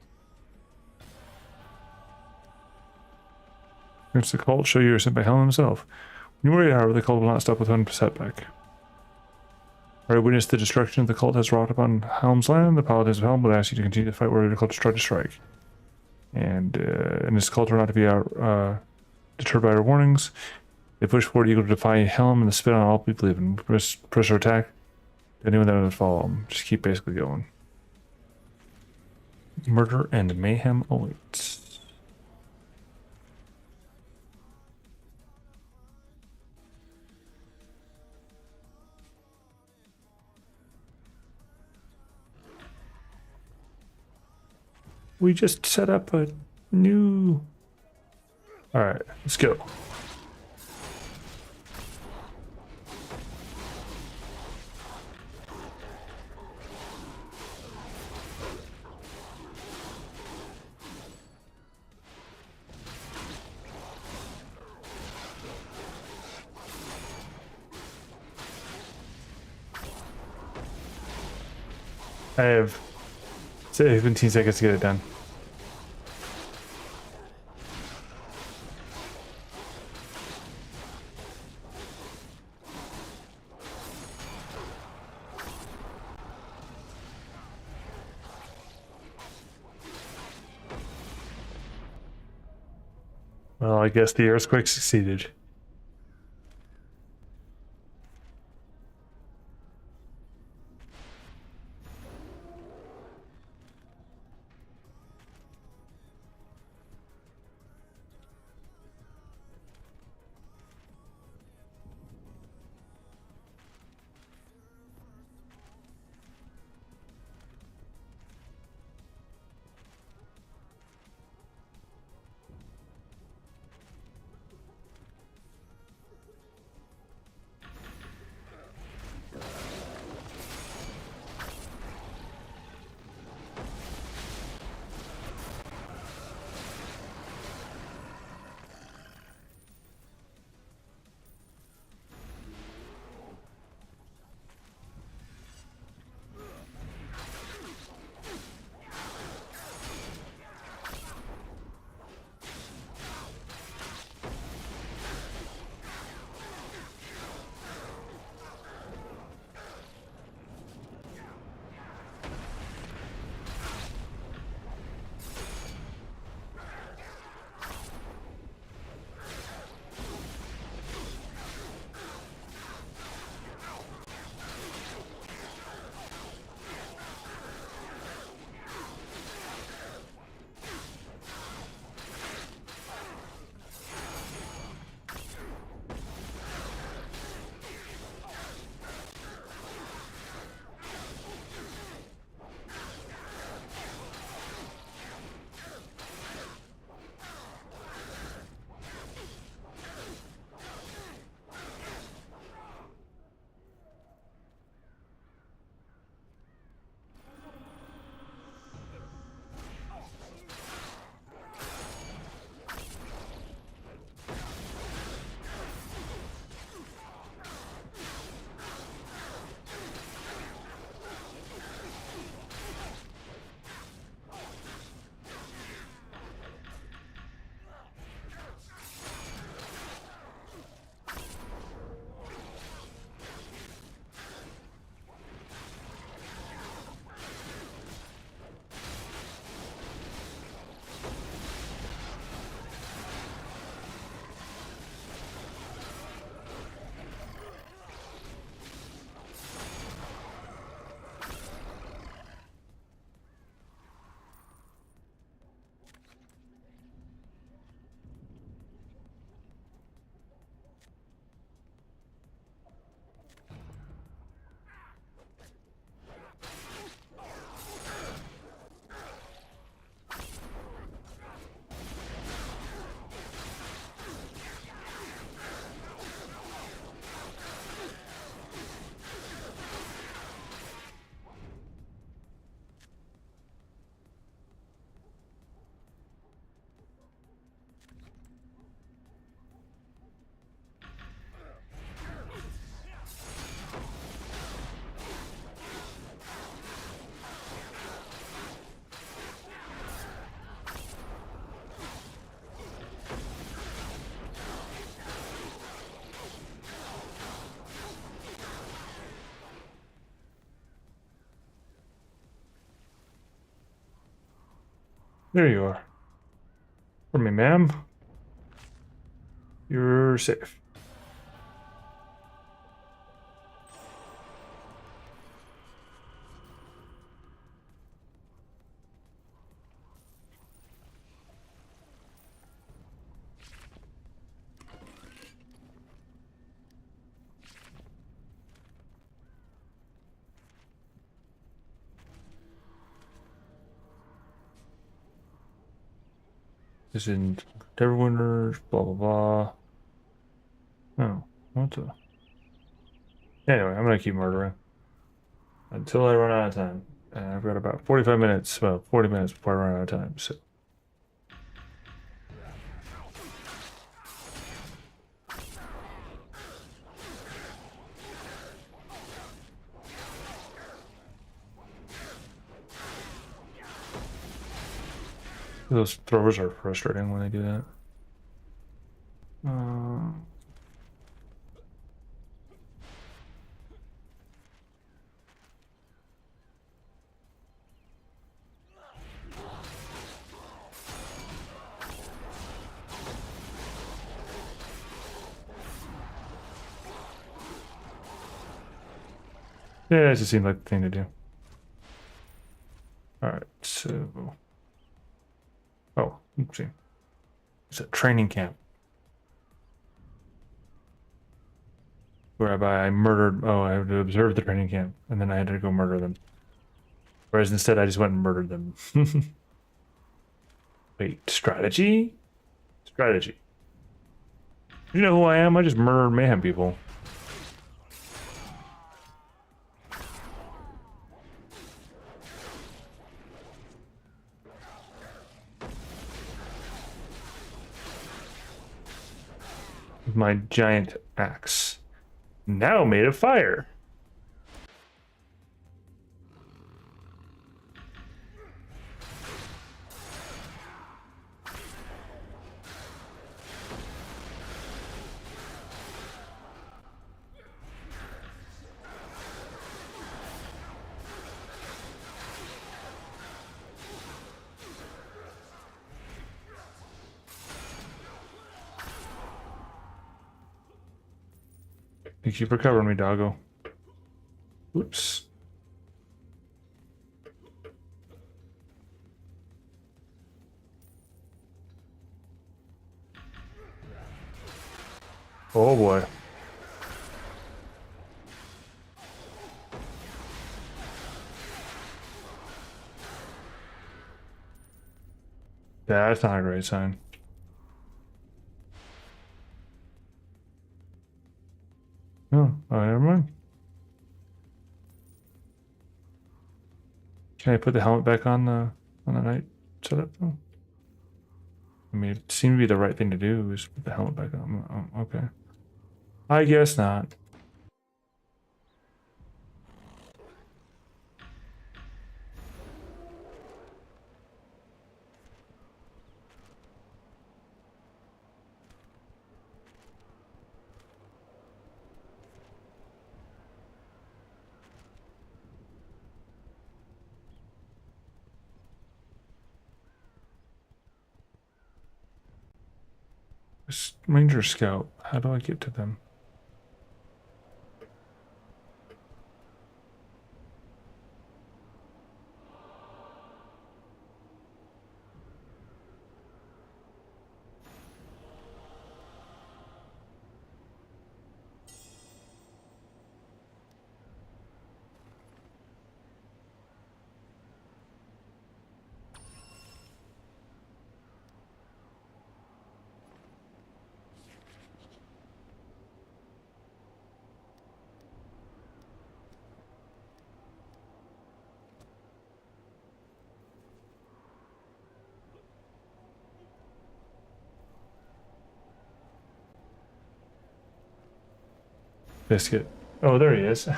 It's the cult. Show you sent by Helm himself. When you worry, however, the cult will not stop with one setback. Already witnessed the destruction the cult has wrought upon Helm's land. The paladins of Helm would ask you to continue to fight wherever the cult try to strike. And this cult are not to be deterred by our warnings. They push forward eager to defy Helm and the spit on all people believe in. Press or attack. Anyone that would follow them. Just keep basically going. Murder and mayhem awaits. We just set up a new... Alright, let's go. I have 17 seconds to get it done. Well, I guess the earthquake succeeded. There you are. For me, ma'am. You're safe. This is in Neverwinter, blah blah blah. Oh, what the? Anyway, I'm gonna keep murdering until I run out of time. And I've got about 45 minutes, well, 40 minutes before I run out of time, so. Those throwers are frustrating when they do that. Yeah, it just seemed like the thing to do. Alright, so... Oh, oopsie. It's a training camp. Whereby I murdered... Oh, I had to observe the training camp, and then I had to go murder them. Whereas instead I just went and murdered them. Wait, strategy? Strategy. You know who I am? I just murder mayhem people. With my giant axe. Now made of fire. Thank you for covering me, doggo. Oops. Oh boy. That's not a great sign. Oh, never mind. Can I put the helmet back on the night setup though? I mean, it seemed to be the right thing to do is put the helmet back on. Oh, okay. I guess not. Ranger Scout, how do I get to them? Biscuit. Oh, there he is.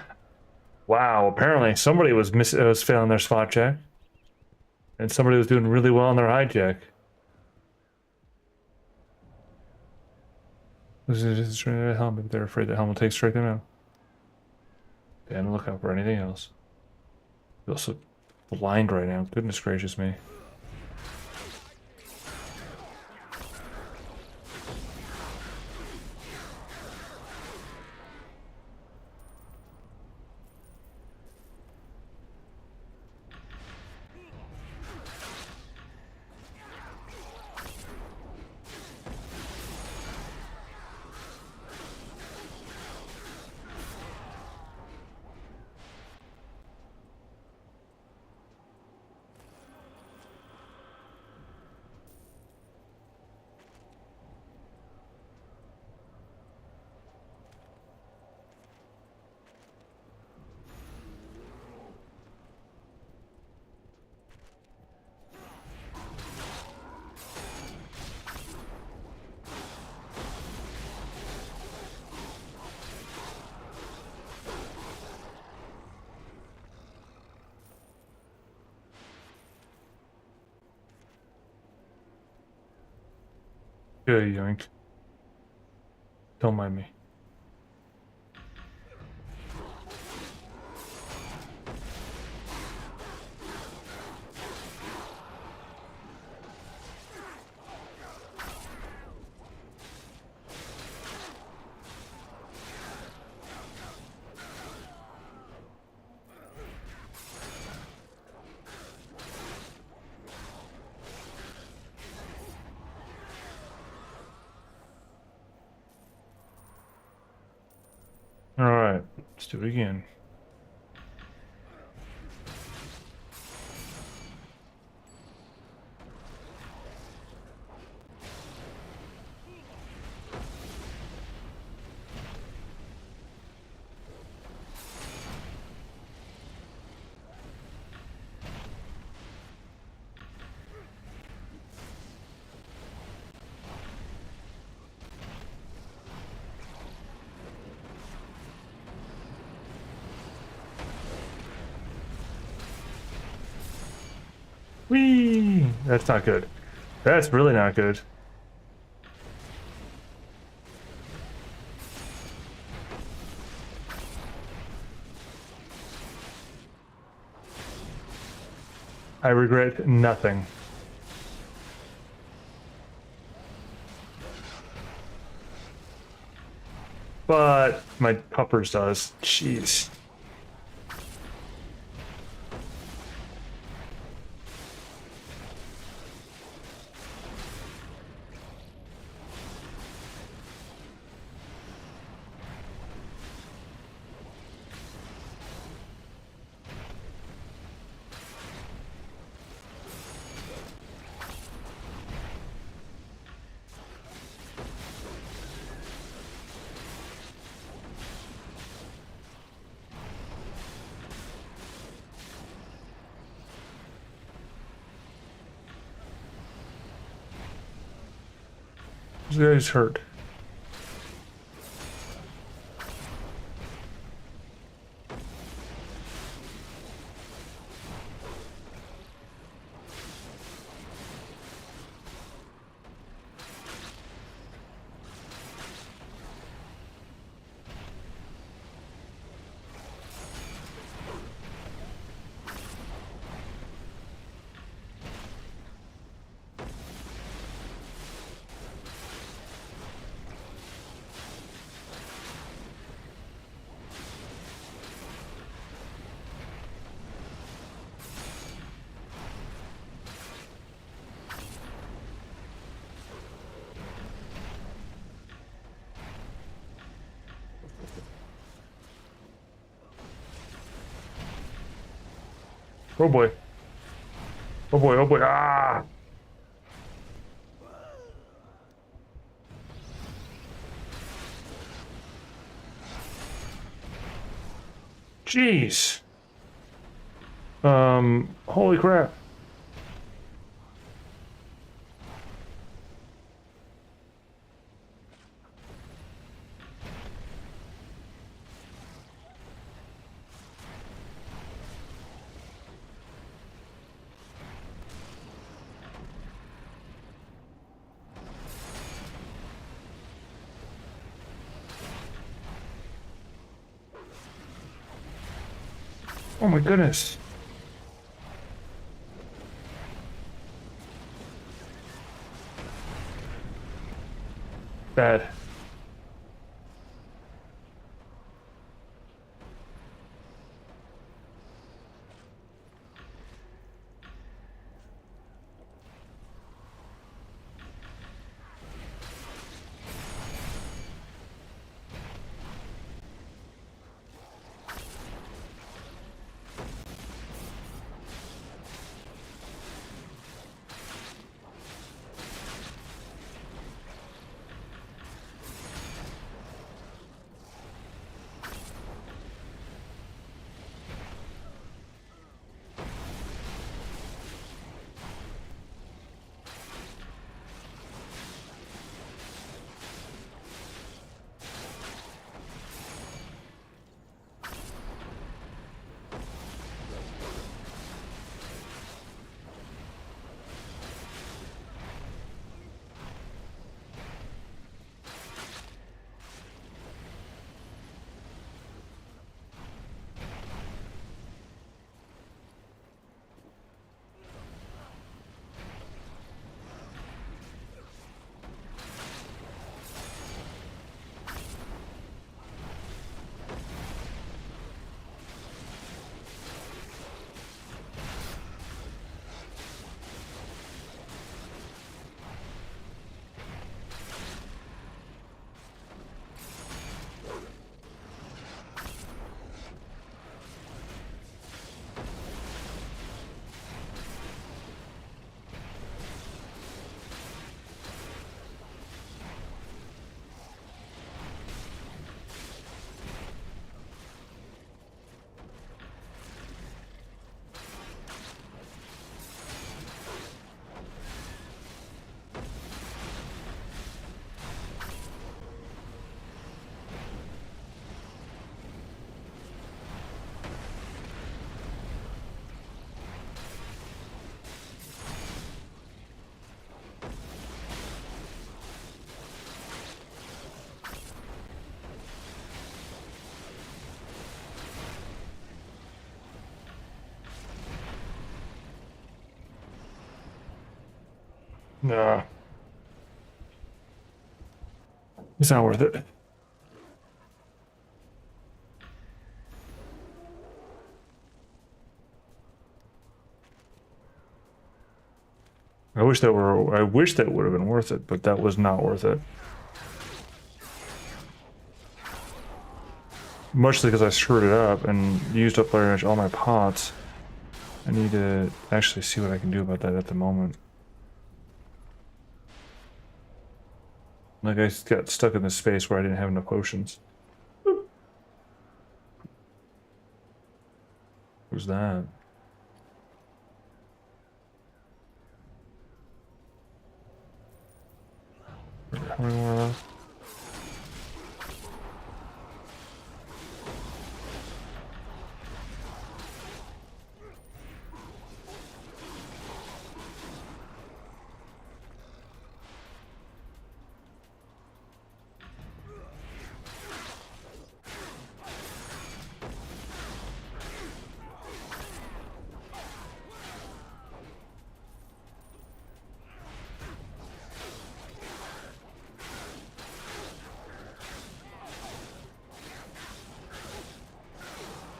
Wow, apparently somebody was failing their spot check. And somebody was doing really well on their high check. This is straight at a helmet. They're afraid the helmet will take straight them out. Be on the lookout for anything else. Feel so blind right now. Goodness gracious me. Okay, yoink. Don't mind me. Alright, let's do it again. Whee! That's not good. That's really not good. I regret nothing. But my puppers does. Jeez. This guy's hurt. Oh boy. Oh boy, oh boy. Ah! Jeez. Holy crap. Oh my goodness. Bad. Nah. It's not worth it. I wish that would have been worth it, but that was not worth it. Mostly because I screwed it up and used up pretty much all my pots. I need to actually see what I can do about that at the moment. Like, I got stuck in this space where I didn't have enough potions. Who's that? How many more left?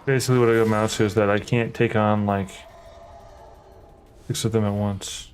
Basically what it amounts to is that I can't take on like 6 of them at once.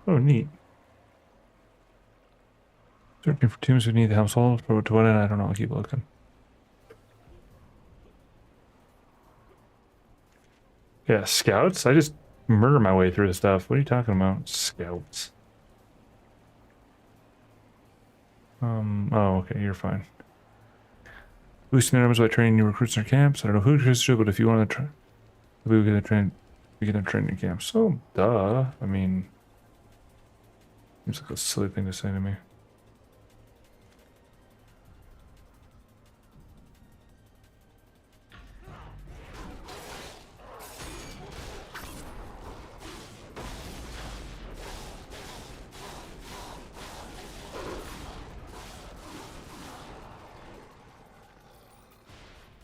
Oh, neat. Searching for tombs who need the household. To what end? I don't know. I'll keep looking. Yeah, scouts? I just murder my way through the stuff. What are you talking about? Scouts. Oh, okay, you're fine. Boosting their numbers by training new recruits in their camps. I don't know who recruits you, but if you want to try, we get them trained in camps. So, duh. I mean, seems like a silly thing to say to me.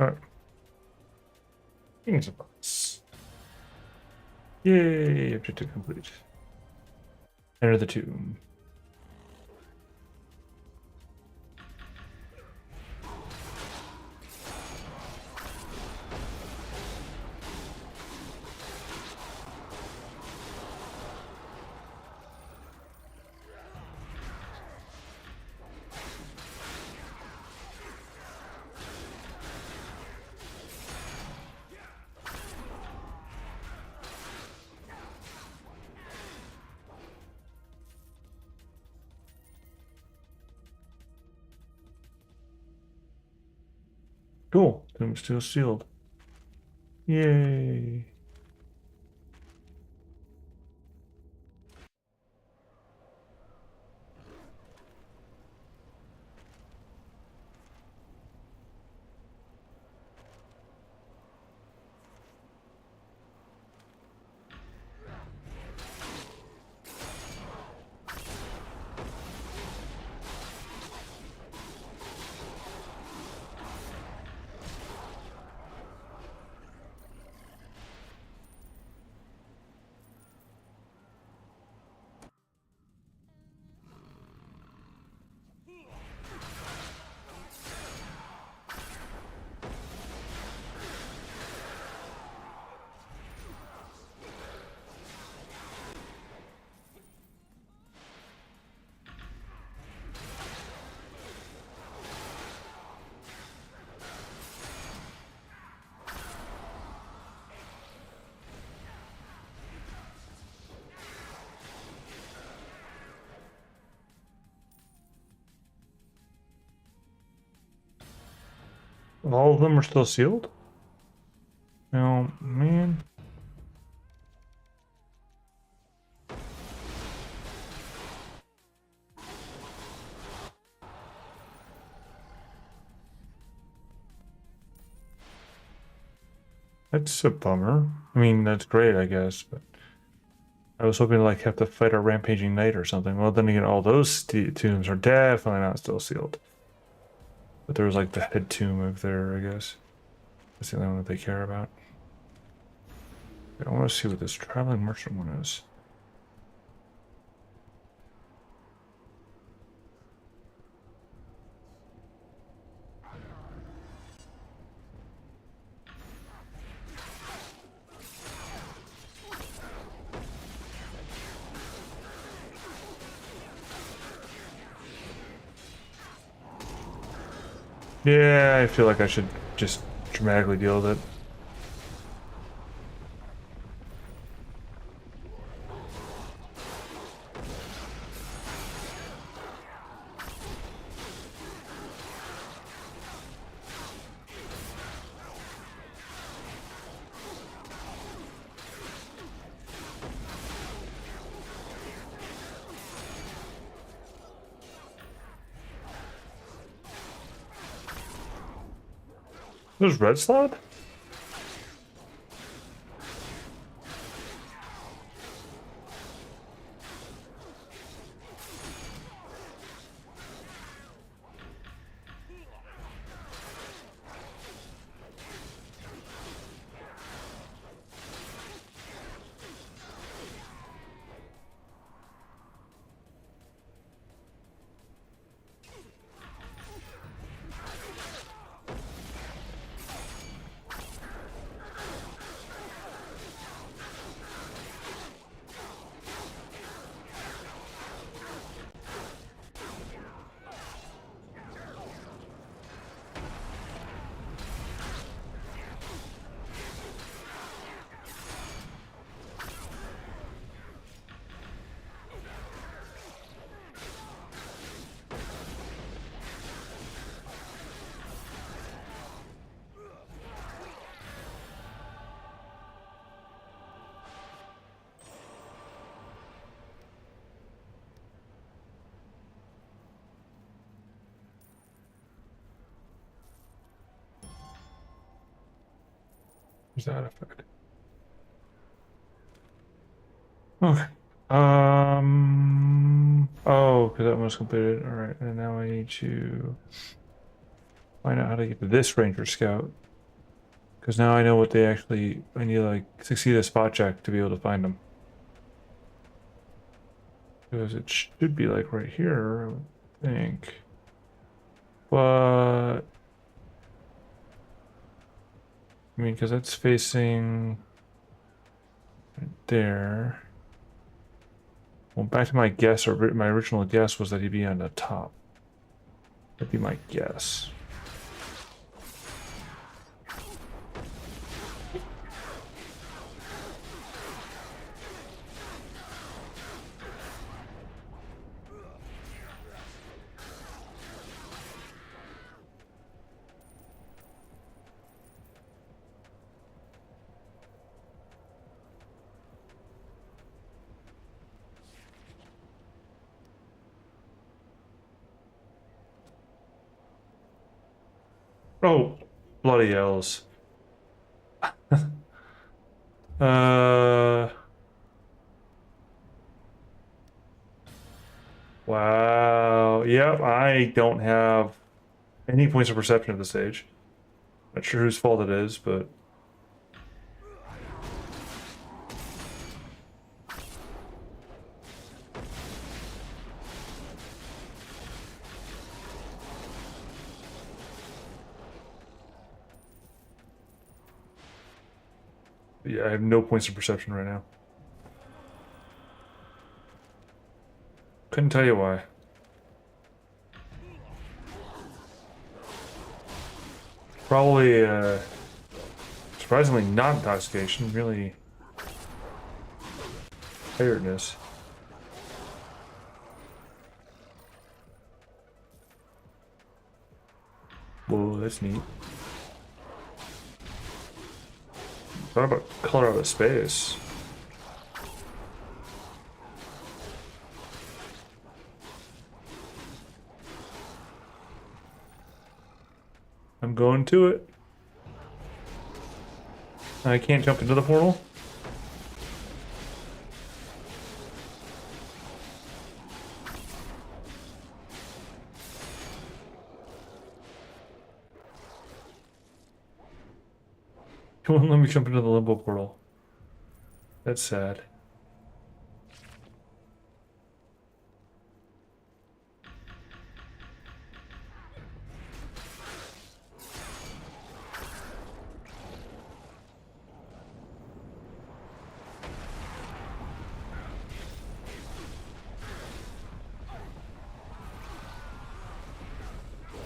Alright. King's of Hearts. Yay, objective complete. Enter the tomb. Cool. Tomb still sealed. Yay. All of them are still sealed? Oh, man. That's a bummer. I mean, that's great, I guess, but I was hoping to like have to fight a rampaging knight or something. Well, then again, all those tombs are definitely not still sealed. But there was like the head tomb over there, I guess. That's the only one that they care about. I want to see what this traveling merchant one is. Yeah, I feel like I should just dramatically deal with it. There's red slot? Where's that effect? Okay. Oh, because that one was completed. All right, and now I need to find out how to get to this Ranger Scout. Because now I know what they actually. I need to like succeed a spot check to be able to find them. Because it should be like right here, I would think. But I mean, because that's facing right there. Well, back to my guess, or my original guess was that he'd be on the top. That'd be my guess. Oh, bloody hells. uh. Wow. Yep, I don't have any points of perception at this stage. Not sure whose fault it is, but. Yeah, I have no points of perception right now. Couldn't tell you why. Probably, surprisingly not intoxication, really tiredness. Whoa, that's neat. Thought about color out of space. I'm going to it. I can't jump into the portal. It won't let me jump into the limbo portal. That's sad.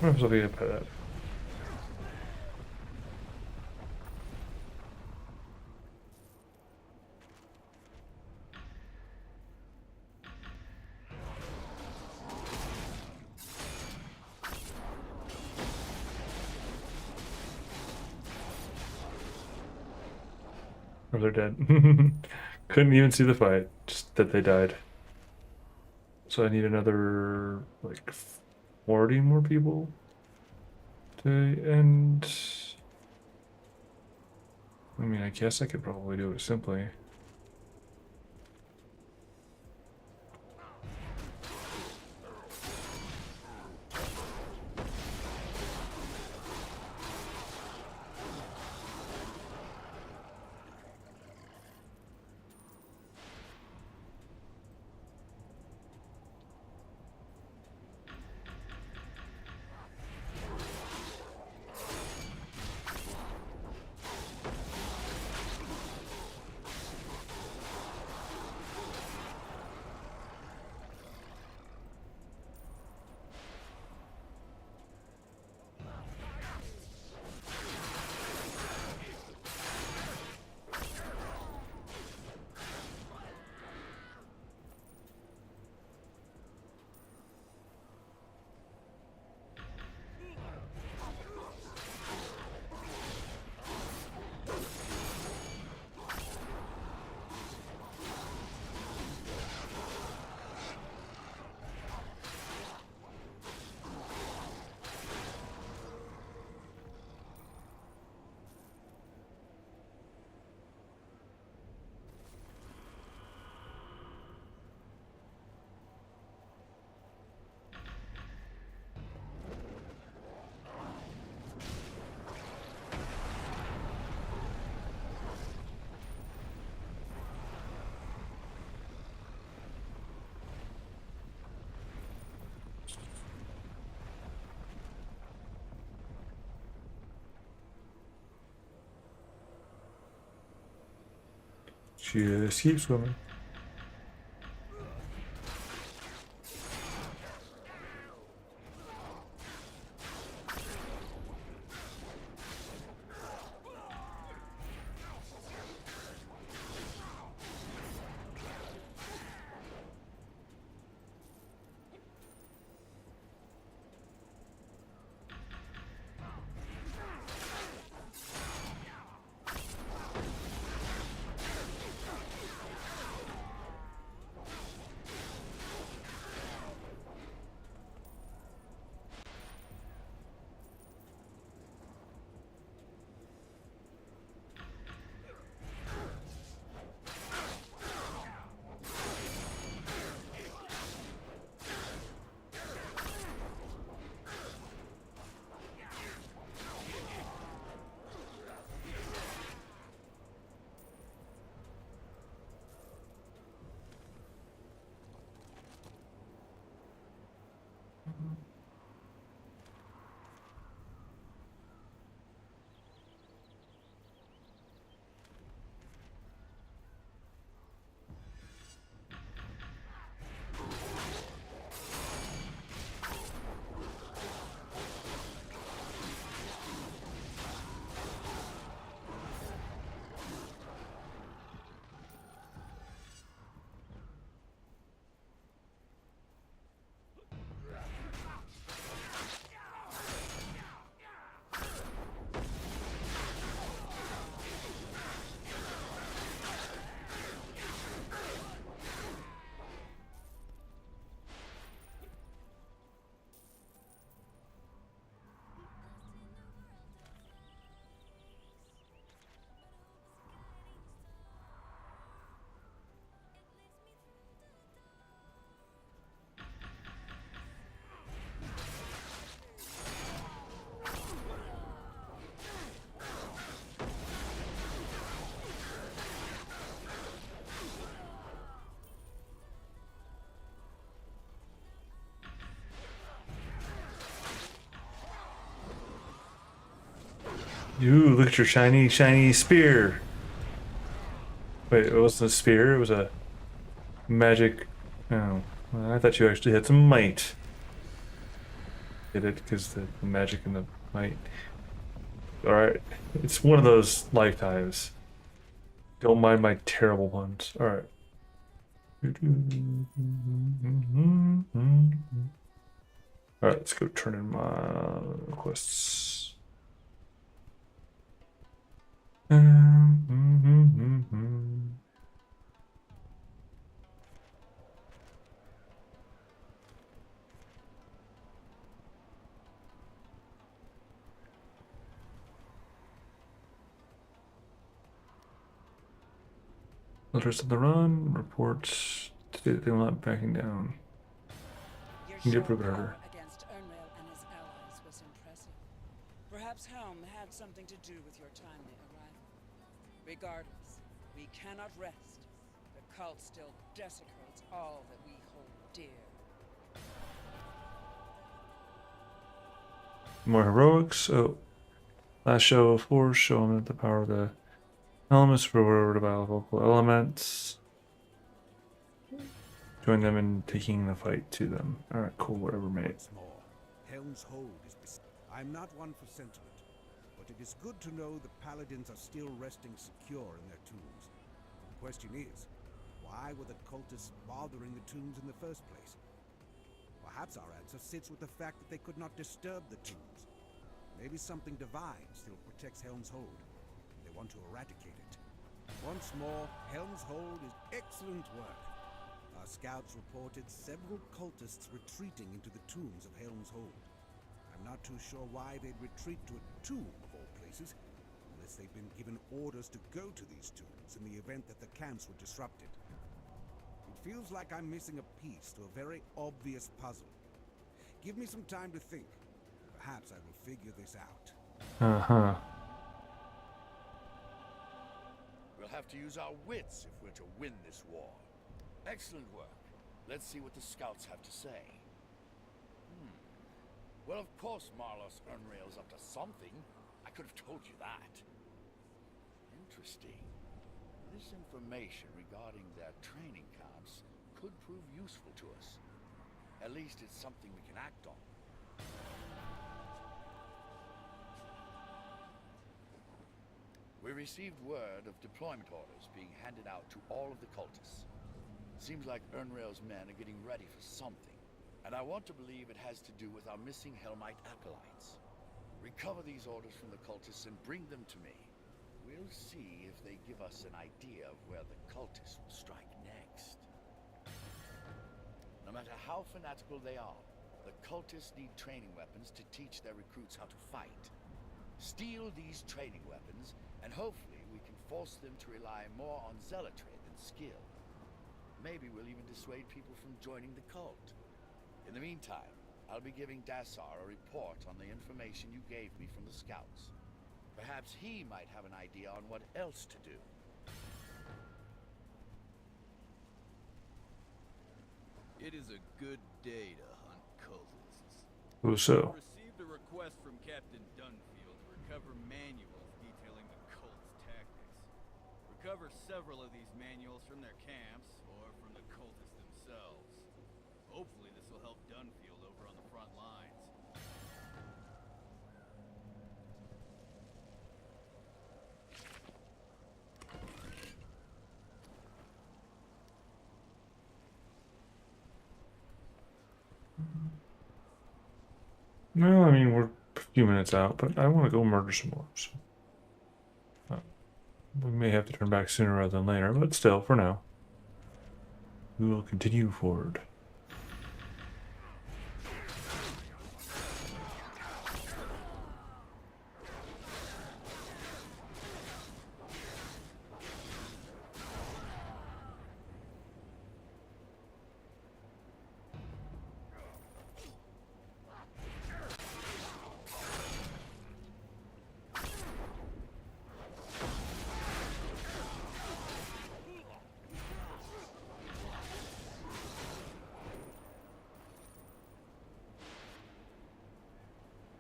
I'm supposed to get by that. Or they're dead. Couldn't even see the fight, just that they died. So I need another, like, 40 more people to end. I mean, I guess I could probably do it simply. Just keep swimming. Ooh, look at your shiny, shiny spear. Wait, it wasn't a spear, it was a magic. Oh, well, I thought you actually had some might. Did it because the magic and the might. Alright, it's one of those lifetimes. Don't mind my terrible puns. Alright. Alright, let's go turn in my quests. Letters on the run, reports today they will not backing down. Your Need a show of predator. power against Ernrail and his allies was impressive. Perhaps Helm had something to do with your timely arrival. Regardless, we cannot rest. The cult still desecrates all that we hold dear. More heroics. Oh, last show of force. Show them that the power of the elements for whatever available elements. Join them in taking the fight to them. Alright, cool, whatever, mate. Once more, Helm's Hold is. I'm not one for sentiment, but it is good to know the paladins are still resting secure in their tombs. The question is, why were the cultists bothering the tombs in the first place? Perhaps our answer sits with the fact that they could not disturb the tombs. Maybe something divine still protects Helm's Hold. They want to eradicate it. Once more, Helm's Hold is excellent work. Our scouts reported several cultists retreating into the tombs of Helm's Hold. I'm not too sure why they'd retreat to a tomb, of all places, unless they've been given orders to go to these tombs in the event that the camps were disrupted. It feels like I'm missing a piece to a very obvious puzzle. Give me some time to think. Perhaps I will figure this out. Uh-huh. We'll have to use our wits if we're to win this war. Excellent work. Let's see what the scouts have to say. Well, of course Marlos Ernrail's up to something. I could have told you that. Interesting. This information regarding their training camps could prove useful to us. At least it's something we can act on. We received word of deployment orders being handed out to all of the cultists. Seems like Ernrail's men are getting ready for something. And I want to believe it has to do with our missing Helmite acolytes. Recover these orders from the cultists and bring them to me. We'll see if they give us an idea of where the cultists will strike next. No matter how fanatical they are, the cultists need training weapons to teach their recruits how to fight. Steal these training weapons, and hopefully we can force them to rely more on zealotry than skill. Maybe we'll even dissuade people from joining the cult. In the meantime, I'll be giving Dassar a report on the information you gave me from the scouts. Perhaps he might have an idea on what else to do. It is a good day to hunt cultists. Who so? Received a request from Captain Dunfield to recover manuals detailing the cult's tactics. Recover several of these manuals from their camps or from the cultists themselves. Hopefully this will help Dunfield over on the front lines. Well, I mean, we're a few minutes out, but I want to go murder some more. So. We may have to turn back sooner rather than later, but still, for now, we will continue forward.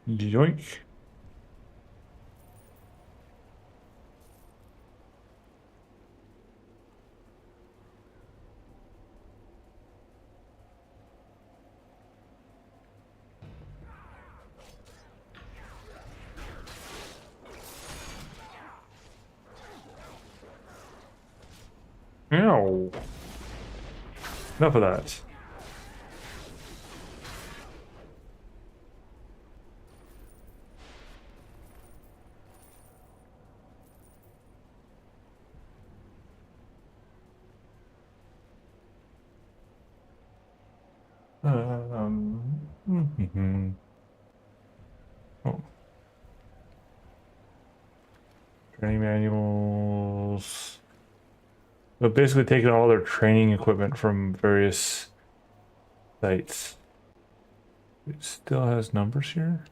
Yoink. Ow. Enough of that. Oh. Training manuals. But basically taking all their training equipment from various sites. It still has numbers here?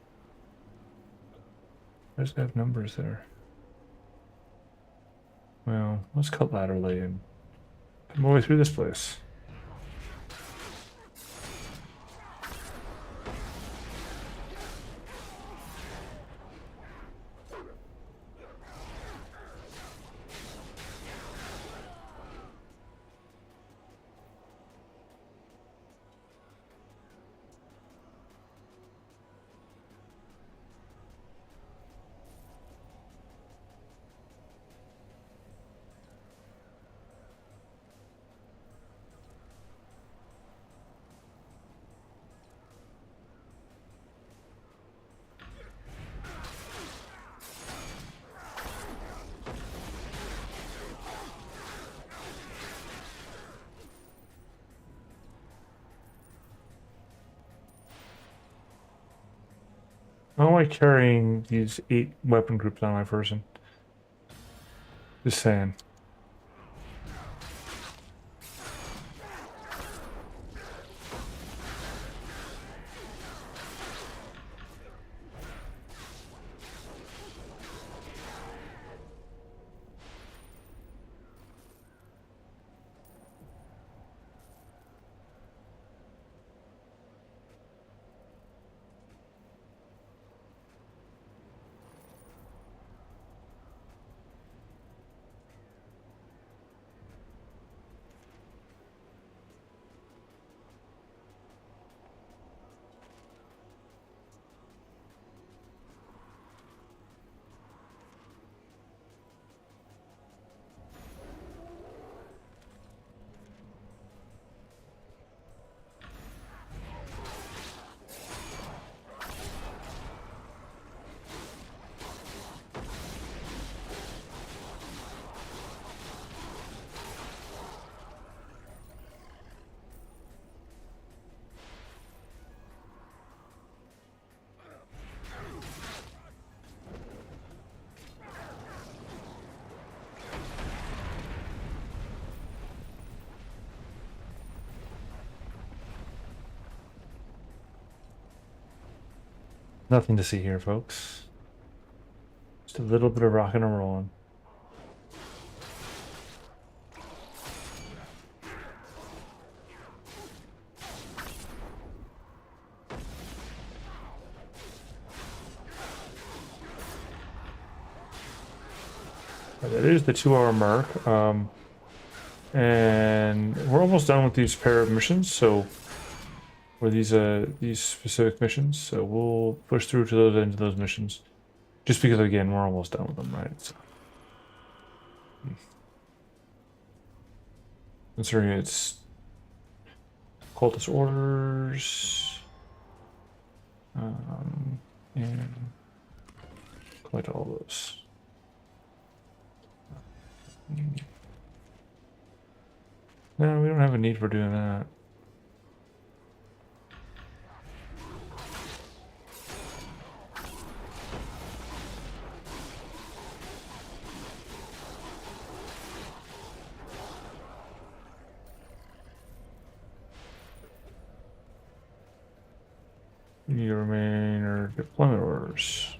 Why does it have numbers there? Well, let's cut ladder lay in. Come all the way through this place. How am I carrying these 8 weapon groups on my person? Just saying. Nothing to see here, folks. Just a little bit of rocking and rolling. That is the 2-hour mark. And we're almost done with these pair of missions, so or these specific missions, so we'll push through to those into those missions. Just because again we're almost done with them, right? So, considering it's cultist orders, and collect all those. No, we don't have a need for doing that. You remain or deployment orders.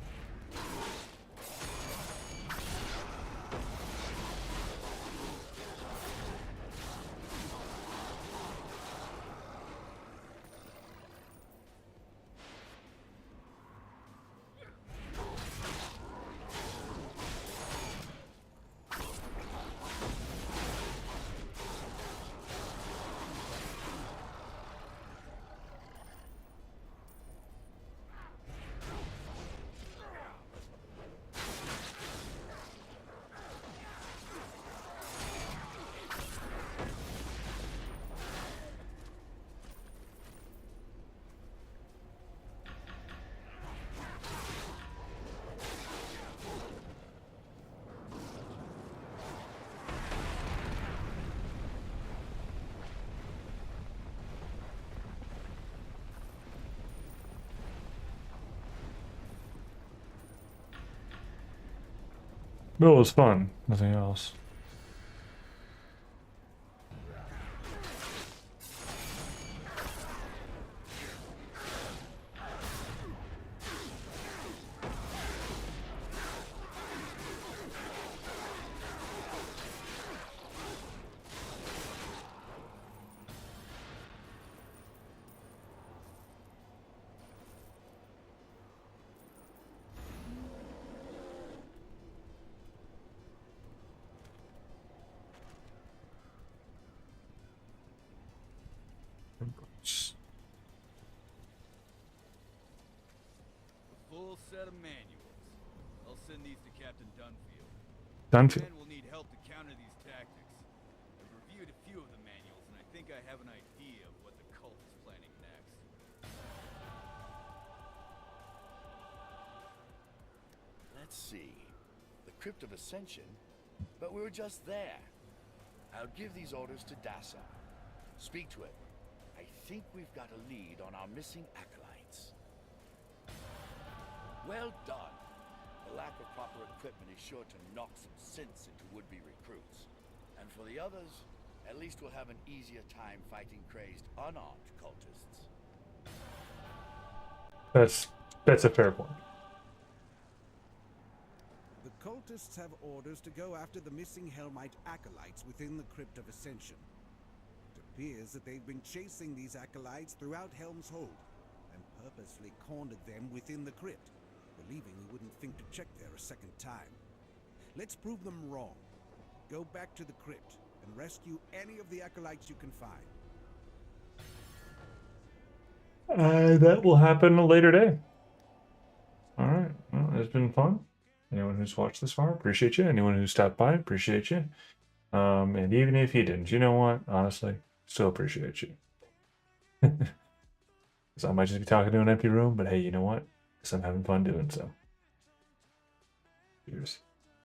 But it was fun. Nothing else. A full set of manuals. I'll send these to Captain Dunfield. Dunfield. Men will need help to counter these tactics. I've reviewed a few of the manuals, and I think I have an idea of what the cult is planning next. Let's see. The Crypt of Ascension? But we were just there. I'll give these orders to Dasa. Speak to him. I think we've got a lead on our missing acolytes. Well done. The lack of proper equipment is sure to knock some sense into would-be recruits. And for the others, at least we'll have an easier time fighting crazed, unarmed cultists. That's a fair point. The cultists have orders to go after the missing Helmite acolytes within the Crypt of Ascension. It appears that they've been chasing these acolytes throughout Helm's Hold and purposely cornered them within the crypt, believing we wouldn't think to check there a second time. Let's prove them wrong. Go back to the crypt and rescue any of the acolytes you can find. That will happen a later day. All right. Well, it's been fun. Anyone who's watched this far, appreciate you. Anyone who stopped by, appreciate you. And even if you didn't, you know what? Honestly, still appreciate you. So I might just be talking to an empty room, but hey, you know what? Because I'm having fun doing so. Cheers.